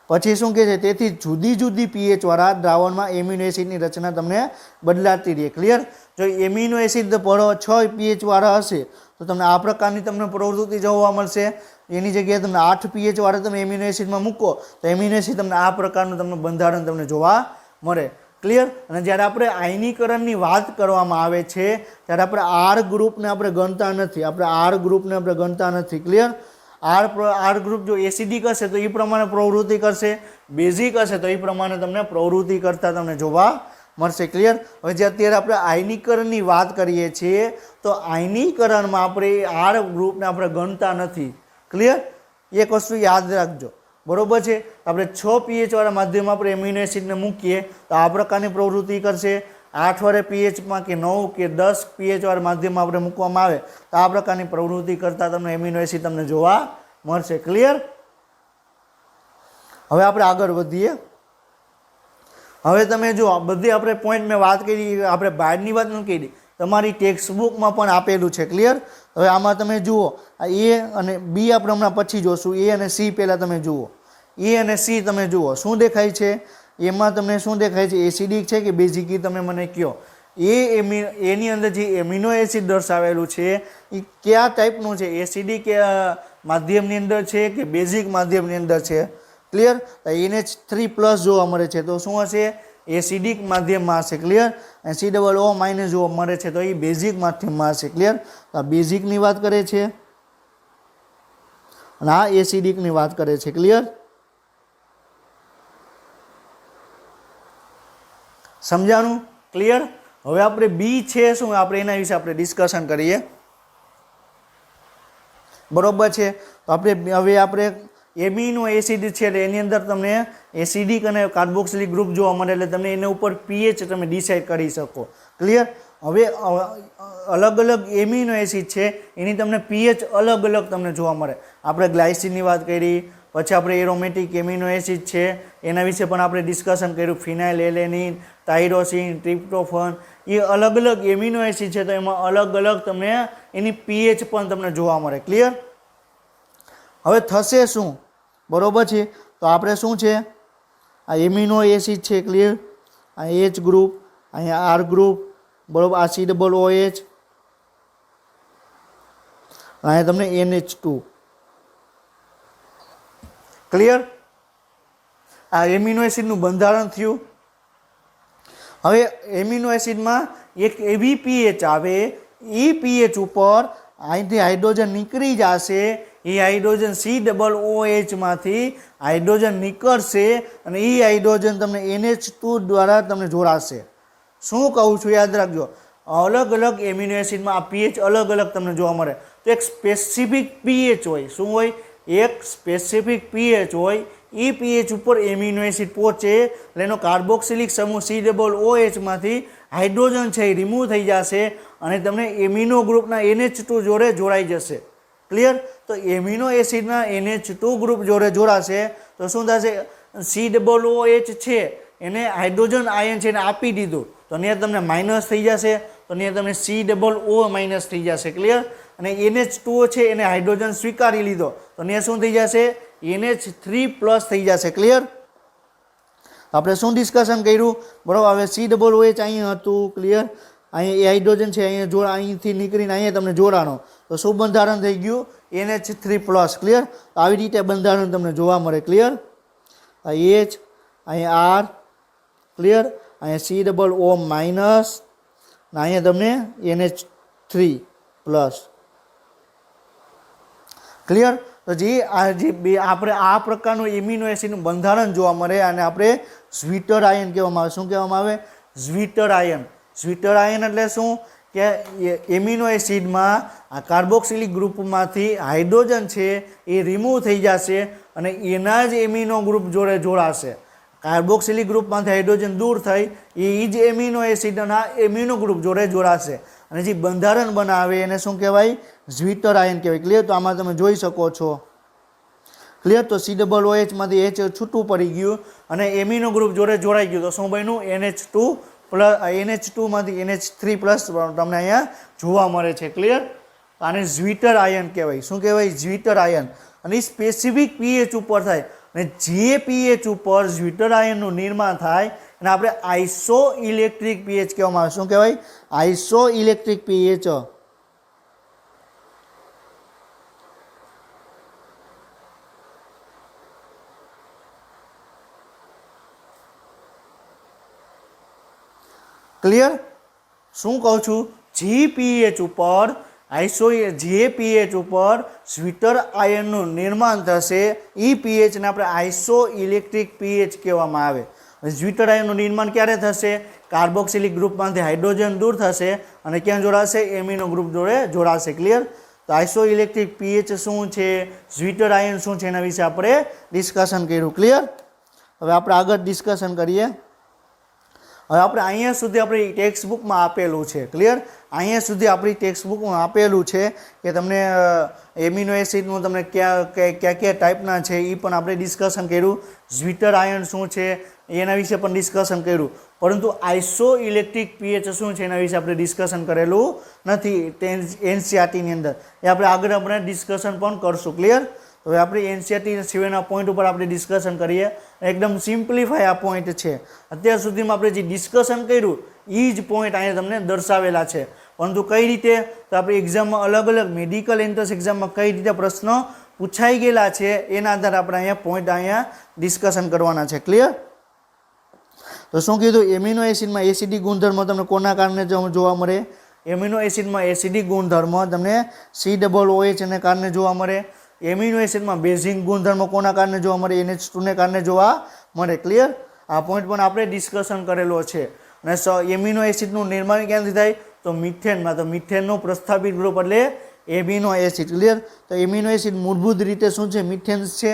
પછી શું કહે છે? તેથી જુદી જુદી pH વાળા દ્રાવણમાં એમિનો એસિડની રચના તમને બદલાતી રહે. ક્લિયર. જો એમિનો એસિડ પર 6 pH વાળા હશે તો તમને આ પ્રકારની તમને પ્રવૃત્તિ જોવા મળશે. એની જગ્યાએ તમને 8 pH વાળા તમે એમિનો એસિડમાં મૂકો તો એમિનો એસિડ તમને આ પ્રકારનું તમને બંધારણ તમને જોવા મળે. ક્લિયર. અને જ્યારે આપણે આયનીકરણની વાત કરવામાં આવે છે ત્યારે આપણે R ગ્રુપને આપણે ગણતા નથી. આપણે ગણતા નથી. ક્લિયર. R ગ્રુપ જો એસિડિક હશે તો એ પ્રમાણે પ્રવૃત્તિ કરશે, બેઝિક હશે તો એ પ્રમાણે તમને પ્રવૃત્તિ કરતા તમને જોવા મળશે. ક્લિયર. હવે જે અત્યારે આપણે આયનીકરણની વાત કરીએ છીએ તો આયનીકરણમાં આપણે R ગ્રુપને આપણે ગણતા નથી. ક્લિયર. એક વસ્તુ યાદ રાખજો. બરોબર છે. આપણે 6 pH વાળા માધ્યમમાં આપણે એમિનો એસિડને મૂકીએ તો આ પ્રકારની પ્રવૃત્તિ કરશે. 8 વાળા pHમાં કે 9 કે 10 pH વાળા માધ્યમમાં આપણે મૂકવામાં આવે તો આ પ્રકારની પ્રવૃત્તિ કરતા તમને એમિનો એસિડ તમને જોવા મળશે. ક્લિયર. હવે આપણે આગળ વધીએ. હવે તમે જો બધી આપણે પોઈન્ટ મેં વાત કરી, આપણે બહારની વાત નથી કરી, તમારી ટેક્સ્ટ બુકમાં પણ આપેલું છે. ક્લિયર. હવે આમાં તમે જુઓ આ A અને B આપણે હમણાં પછી જોશું. A અને C પહેલાં તમે જુઓ. A અને C તમે જુઓ શું દેખાય છે? એમાં તમને શું દેખાય છે? એસિડિક છે કે બેઝિક? તમે મને કહો. એની અંદર જે એમિનો એસિડ દર્શાવેલું છે એ કયા ટાઈપનું છે? એસિડિક માધ્યમની અંદર છે કે બેઝિક માધ્યમની અંદર છે? ક્લિયર. NH3+ જોવા મળે છે તો શું હશે? એસિડિક માધ્યમમાં હશે. ક્લિયર. COO- જોવા મળે છે તો એ બેઝિક માધ્યમમાં હશે. ક્લિયર. આ બેઝિકની વાત કરે છે અને આ એસિડિકની વાત કરે છે. ક્લિયર. સમજાણું? ક્લિયર. હવે આપણે બી છે શું આપણે એના વિશે આપણે ડિસ્કશન કરીએ. બરોબર છે. તો આપણે એમિનો એસિડ છે એટલે એની અંદર તમને એસિડિક અને કાર્બોક્સિલિક ગ્રુપ જોવા મળે એટલે તમે એના ઉપર pH તમે ડિસાઇડ કરી શકો. ક્લિયર. હવે અલગ અલગ એમિનો એસિડ છે એની તમને pH અલગ અલગ તમને જોવા મળે. આપણે ગ્લાયસિનની વાત કરી, પછી આપણે એરોમેટિક એમિનો એસિડ છે એના વિશે પણ આપણે ડિસ્કશન કર્યું. ફિનાઇલ એલેનિન, ટાયરોસિન, ટ્રિપ્ટોફન એ અલગ અલગ એમિનો એસિડ છે તો એમાં અલગ અલગ તમને એની pH પણ તમને જોવા મળે. ક્લિયર. હવે થશે શું? બરોબર છે. તો આપણે શું છે? આ એમિનો એસિડ છે. ક્લિયર. આ H ગ્રુપ, અહીંયા R ગ્રુપ. બરોબર. આ COOH, અહીંયા તમને NH2. ક્લિયર. આ એમિનો એસિડનું બંધારણ થયું. હવે એમિનો એસિડમાં એક એવી pH આવે એ pH ઉપર અહીંથી હાઇડ્રોજન નીકળી જશે. એ હાઇડ્રોજન COOH માંથી હાઇડ્રોજન નીકળશે અને એ હાઇડ્રોજન તમને NH2 દ્વારા તમને જોડાશે. શું કહું છું યાદ રાખજો. અલગ અલગ એમિનો એસિડમાં આ pH અલગ અલગ તમને જોવા મળે. તો એક સ્પેસિફિક pH હોય. શું હોય? એક સ્પેસિફિક pH હોય. એ pH ઉપર એમિનો એસિડ પહોંચે એટલે એનો કાર્બોક્સિલિક સમૂહ COOH માંથી હાઇડ્રોજન છે એ રિમૂવ થઈ જશે અને તમને એમિનો ગ્રુપના NH2 જોડે જોડાઈ જશે. ક્લિયર. તો એમિનો એસિડના NH2 ગ્રુપ જોડે જોડાશે તો શું થશે? COOH છે એને હાઇડ્રોજન આયન છે એને આપી દીધું તો અહીંયા તમને માઇનસ થઈ જશે, તો અહીંયા તમને COO માઇનસ થઈ જશે. ક્લિયર? અને NH2O છે એને હાઇડ્રોજન સ્વીકારી લીધો, તો અહીંયા શું થઈ જશે? NH3 પ્લસ થઈ જશે. ક્લિયર? આપણે શું ડિસ્કશન કર્યું? બરાબર. હવે COOH અહીંયા હતું. ક્લિયર? અહીંયા એ હાઇડ્રોજન છે, અહીંયા અહીંથી નીકળીને અહીંયા તમને જોડાણો, તો શું બંધારણ થઈ ગયું? NH3 plus. ક્લિયર? આવી રીતે બંધારણ તમને જોવા મળે. ક્લિયર? આ H, અહીંયા R. ક્લિયર? અહીંયા COO માઇનસ, અહીંયા તમને NH3 પ્લસ. ક્લિયર? તો જે આપણે આ પ્રકારનું એમિનો એસિડનું બંધારણ જોવા મળે અને આપણે ઝ્વિટર આયન કહેવામાં આવે. શું કહેવામાં આવે? Zwitter ion. ઝ્વિટર આયન એટલે શું? કે એમિનો એસિડમાં આ કાર્બોક્સિલિક ગ્રુપમાંથી હાઇડ્રોજન છે એ રિમૂવ થઈ જશે અને એના જ એમિનો ગ્રુપ જોડે જોડાશે. કાર્બોક્સિલિક ગ્રુપમાંથી હાઇડ્રોજન દૂર થઈ એ જ એમિનો એસિડના એમિનો ગ્રુપ જોડે જોડાશે અને જે બંધારણ બનાવે એને શું કહેવાય? ઝ્વિટર આયન કહેવાય. ક્લિયર? તો આમાં તમે જોઈ શકો છો. ક્લિયર? તો COOH માંથી H છૂટું પડી ગયું અને એમિનો ગ્રુપ જોડે જોડાઈ ગયું, તો શું બન્યું? NH2 પ્લસ, NH2 માંથી NH3 પ્લસ તમને અહીંયા જોવા મળે છે. ક્લિયર? આને ઝ્વિટર આયન કહેવાય. શું કહેવાય? Zwitter ion. અને સ્પેસિફિક pH ઉપર થાય અને જે pH ઉપર ઝ્વિટર આયનનું નિર્માણ થાય અને આપણે આઇસો ઇલેક્ટ્રિક pH કહેવામાં આવે. શું કહેવાય? Iso electric pH. ક્લિયર? શું કહું છું? જે pH ઉપર જે pH ઉપર ઝ્વિટર આયનનું નિર્માણ થશે એ pH ને આપણે આઇસો ઇલેક્ટ્રિક pH કહેવામાં આવે. ઝ્વિટર આયનનું નિર્માણ ક્યારે થશે? કાર્બોક્સિલિક ગ્રુપમાંથી હાઇડ્રોજન દૂર થશે અને ક્યાં જોડાશે? એમિનો ગ્રુપ જોડે જોડાશે. ક્લિયર? તો આઇસો ઇલેક્ટ્રિક pH શું છે, ઝ્વિટર આયન શું છે, એના વિશે આપણે ડિસ્કશન કર્યું. ક્લિયર? હવે આપણે આગળ ડિસ્કશન કરીએ. હવે આપણે અહીંયા સુધી આપણી ટેક્સ્ટ બુકમાં આપેલું છે. ક્લિયર? અહીંયા સુધી આપણી ટેક્સ્ટ બુકમાં આપેલું છે કે તમને એમિનો એસિડનું તમને કયા ટાઈપના છે એ પણ આપણે ડિસ્કશન કર્યું. ઝ્વિટર આયન શું છે એના વિશે પણ ડિસ્કશન કર્યું, પરંતુ આઇસો ઇલેક્ટ્રિક pH શું છે એના વિશે આપણે ડિસ્કશન કરેલું નથી NCERTની અંદર. એ આપણે ડિસ્કશન પણ કરશું. ક્લિયર? હવે આપણે NCERT સિવાયના પોઈન્ટ ઉપર આપણે ડિસ્કશન કરીએ. એકદમ સિમ્પ્લિફાય આ પોઈન્ટ છે. અત્યાર સુધીમાં આપણે જે ડિસ્કશન કર્યું એ જ પોઈન્ટ અહીંયા તમને દર્શાવેલા છે, પરંતુ કઈ રીતે? તો આપણે એક્ઝામમાં અલગ અલગ મેડિકલ એન્ટ્રન્સ એક્ઝામમાં કઈ રીતે પ્રશ્નો પૂછાઈ ગયેલા છે એના આધારે આપણે અહીંયા પોઈન્ટ અહીંયા ડિસ્કશન કરવાના છે. ક્લિયર? તો શું કીધું? એમિનો એસિડમાં એસિડિક ગુણધર્મ તમને કોના કારણે જોવા મળે? એમિનો એસિડમાં એસિડિક ગુણધર્મ તમને COOH ને કારણે જોવા મળે. એમિનો એસિડમાં બેઝિક ગુણધર્મ કોના કારણે જોવા મળે? NH2 ને કારણે જોવા મળે. ક્લિયર? આ પોઈન્ટ પણ આપણે ડિસ્કશન કરેલો છે. અને એમિનો એસિડનું નિર્માણ ક્યાંથી થાય? તો મિથેનમાં. તો મિથેનનું પ્રસ્થાપિત ગ્રુપ એટલે એમિનો એસિડ. ક્લિયર? તો એમિનો એસિડ મૂળભૂત રીતે શું છે? મિથેન છે.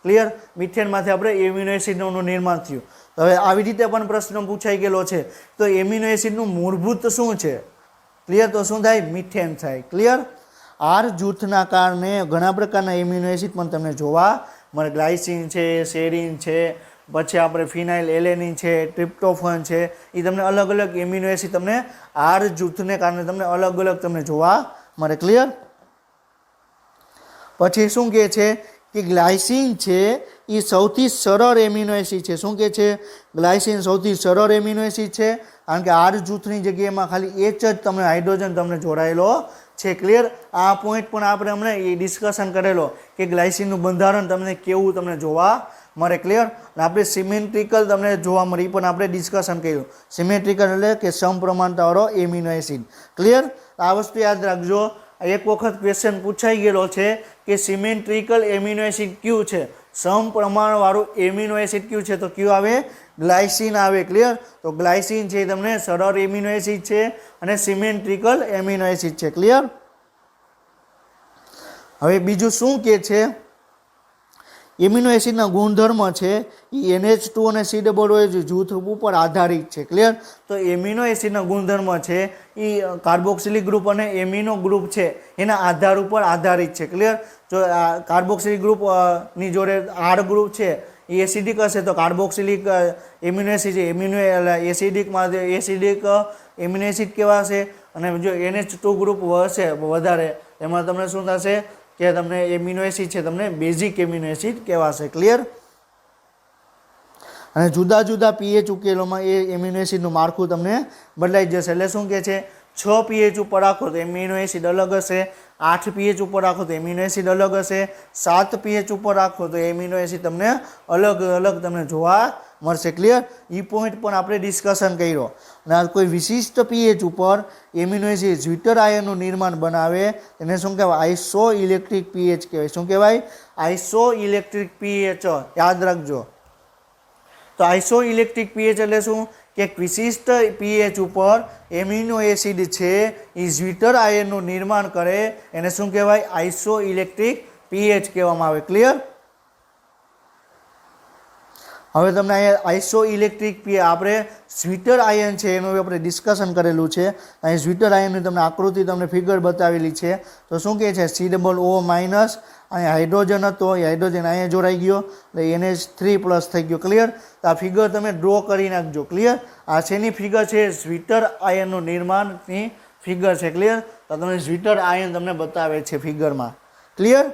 ક્લિયર? મિથેનમાંથી આપણે એમિનો એસિડનું નિર્માણ થયું. તો હવે આવી રીતે પણ પ્રશ્ન પૂછાઈ ગયેલો છે. તો એમિનો એસિડનું મૂળભૂત શું છે? ક્લિયર? તો શું થાય? મિથેન થાય. ક્લિયર? R જૂથના કારણે ઘણા પ્રકારના એમિનો એસિડ પણ તમને જોવા મળે. ગ્લાયસિન છે, સેરીન છે, પછી આપણે ફિનાઇલ એલેનિન છે, ટ્રિપ્ટોફન છે, એ તમને અલગ અલગ એમિનો એસિડ તમને R જૂથને કારણે તમને અલગ અલગ તમને જોવા મળે. ક્લિયર? પછી શું કહે છે કે ગ્લાયસિન છે એ સૌથી સરળ એમિનો એસિડ છે. શું કહે છે? ગ્લાયસિન સૌથી સરળ એમિનો એસિડ છે, કારણ કે R જૂથની જગ્યાએમાં ખાલી H જ તમને હાઇડ્રોજન તમને જોડાયેલો છે. ક્લિયર? આ પોઈન્ટ પણ આપણે હમણાં એ ડિસ્કશન કરેલો કે ગ્લાયસિનનું બંધારણ તમને કેવું તમને જોવા મળે. ક્લિયર? આપણે સિમેટ્રિકલ તમને જોવા મળે એ પણ આપણે ડિસ્કશન કર્યું. સિમેટ્રિકલ એટલે કે સમપ્રમાણતાવાળો એમિનો એસિડ. ક્લિયર? આ વસ્તુ યાદ રાખજો. એક વખત ક્વેશ્ચન પૂછાઈ ગયેલો છે કે સિમેટ્રિકલ એમિનો એસિડ કયું છે, સમપ્રમાણવાળું એમિનો એસિડ કયું છે? તો કયું આવે? ગ્લાયસિન આવે. ક્લિયર? તો ગ્લાયસિન છે તમને સરળ એમિનો એસિડ છે અને સિમેટ્રિકલ એમિનો એસિડ છે. ક્લિયર? હવે બીજું શું કહે છે? એમિનો એસિડના ગુણધર્મ છે એ NH2 અને COOH જૂથ ઉપર આધારિત છે. ક્લિયર? તો એમિનો એસિડના ગુણધર્મ છે એ કાર્બોક્સિલિક ગ્રુપ અને એમિનો ગ્રુપ છે એના આધાર ઉપર આધારિત છે. ક્લિયર? જો કાર્બોક્સિલિક ગ્રુપની જોડે R ગ્રુપ છે એ એસિડિક હશે તો કાર્બોક્સિલિક એમિનો એસિડ છે એમિનો એસિડિકમાં એસિડિક એમિનો એસિડ કેવા હશે અને જો NH2 ગ્રુપ હશે વધારે એમાં તમને શું થશે કે તમને એમિનો એસિડ છે તમને બેઝિક એમિનો એસિડ કહેવાશે. ક્લિયર. અને જુદા જુદા પીએચ ઉકેલોમાં એ એમિનો એસિડનું માળખું તમને બદલાઈ જશે. એટલે શું કહે છે 6 પીએચ ઉપર રાખો તો એમિનો એસિડ અલગ હશે, 8 પીએચ ઉપર રાખો તો એમિનો એસિડ અલગ હશે, 7 પીએચ ઉપર રાખો તો એમિનો એસિડ તમને અલગ અલગ તમને જોવા મળશે. ક્લિયર. એ પોઈન્ટ પણ આપણે ડિસ્કશન કર્યો. અને આ કોઈ વિશિષ્ટ પીએચ ઉપર એમિનો એસિડ જ્વિટર આયનનું નિર્માણ બનાવે એને શું કહેવાય? આઇસો ઇલેક્ટ્રિક પીએચ કહેવાય. શું કહેવાય? Iso electric pH. યાદ રાખજો. તો આઇસો ઇલેક્ટ્રિક પીએચ એટલે શું કે વિશિષ્ટ પીએચ ઉપર એમિનો એસિડ છે એ જ્વિટર આયનનું નિર્માણ કરે એને શું કહેવાય? આઇસો ઇલેક્ટ્રિક પીએચ કહેવામાં આવે. ક્લિયર. હવે તમને અહીંયા આઇસો ઇલેક્ટ્રિક આપણે જ્વિટર આયન છે એનું આપણે ડિસ્કશન કરેલું છે. અહીં જ્વિટર આયનની તમને આકૃતિ તમને ફિગર બતાવેલી છે. તો શું કહે છે? COO માઇનસ અહીંયા હાઇડ્રોજન હતો એ હાઇડ્રોજન અહીંયા જોડાઈ ગયો એટલે NH3 પ્લસ થઈ ગયો. ક્લિયર. તો આ ફિગર તમે ડ્રો કરી નાખજો. ક્લિયર. આ શેની ફિગર છે? જ્વિટર આયનનું નિર્માણની ફિગર છે. ક્લિયર. તો તમને જ્વિટર આયન તમને બતાવે છે ફિગરમાં. ક્લિયર.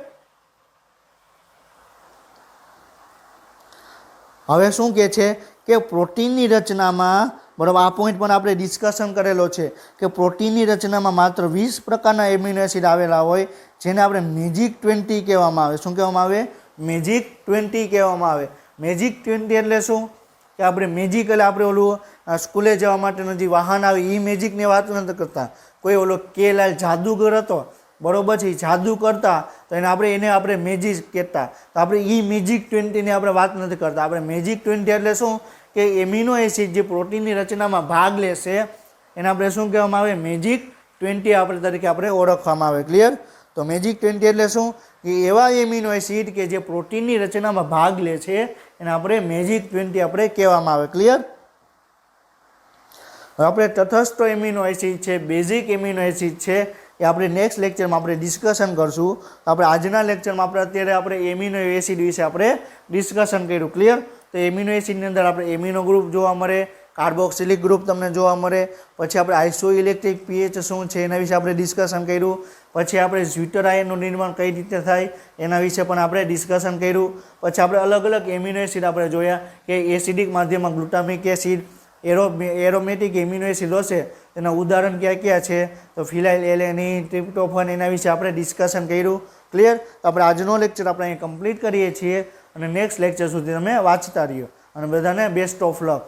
હવે શું કહે છે કે પ્રોટીનની રચનામાં બરાબર આ પોઈન્ટ પણ આપણે ડિસ્કશન કરેલો છે કે પ્રોટીનની રચનામાં માત્ર 20 પ્રકારના એમિનો એસિડ આવેલા હોય જેને આપણે મેજિક 20 કહેવામાં આવે. શું કહેવામાં આવે? મેજિક 20 કહેવામાં આવે. મેજિક 20 એટલે શું કે આપણે મેજિક એટલે આપણે ઓલું સ્કૂલે જવા માટેનું જે વાહન આવે એ મેજિકની વાત નથી કરતા. કોઈ ઓલો કેલાલ જાદુગર હતો બરોબર છે, જાદુ કરતા તો એને આપણે મેજિક કહેતા. તો આપણે એ મેજિક 20ની આપણે વાત નથી કરતા. આપણે મેજિક 20 એટલે શું કે એમિનો એસિડ જે પ્રોટીનની રચનામાં ભાગ લેશે એને આપણે શું કહેવામાં આવે? મેજિક 20 આપણે તરીકે આપણે ઓળખવામાં આવે. ક્લિયર. તો મેજિક 20 એટલે શું કે એવા એમિનો એસિડ કે જે પ્રોટીનની રચનામાં ભાગ લે છે એને આપણે મેજિક 20 આપણે કહેવામાં આવે. ક્લિયર. હવે આપણે તટસ્થ એમિનો એસિડ છે, બેઝિક એમિનો એસિડ છે એ આપણે નેક્સ્ટ લેક્ચરમાં આપણે ડિસ્કશન કરશું. આપણે આજના લેક્ચરમાં અત્યારે આપણે એમિનો એસિડ વિશે આપણે ડિસ્કશન કર્યું. ક્લિયર. તો એમિનો એસિડની અંદર આપણે એમિનો ગ્રુપ જોવા મળે, કાર્બોક્સિલિક ગ્રુપ તમને જોવા મળે, પછી આપણે આઇસો ઇલેક્ટ્રિક પીએચ શું છે એના વિશે આપણે ડિસ્કશન કર્યું, પછી આપણે જ્વિટર આયનનું નિર્માણ કઈ રીતે થાય એના વિશે પણ આપણે ડિસ્કશન કર્યું, પછી આપણે અલગ અલગ એમિનો એસિડ આપણે જોયા કે એસિડિક માધ્યમમાં glutamic acid, aromatic amino acid હશે એના ઉદાહરણ ક્યાં ક્યાં છે તો ફિનાઇલ એલેનિન, ટ્રિપ્ટોફન એના વિશે આપણે ડિસ્કશન કર્યું. ક્લિયર. તો આપણે આજનો લેક્ચર આપણે અહીં કમ્પ્લીટ કરીએ છીએ અને નેક્સ્ટ લેક્ચર સુધી તમે વાંચતા રહ્યો અને બધાને બેસ્ટ ઓફ લક.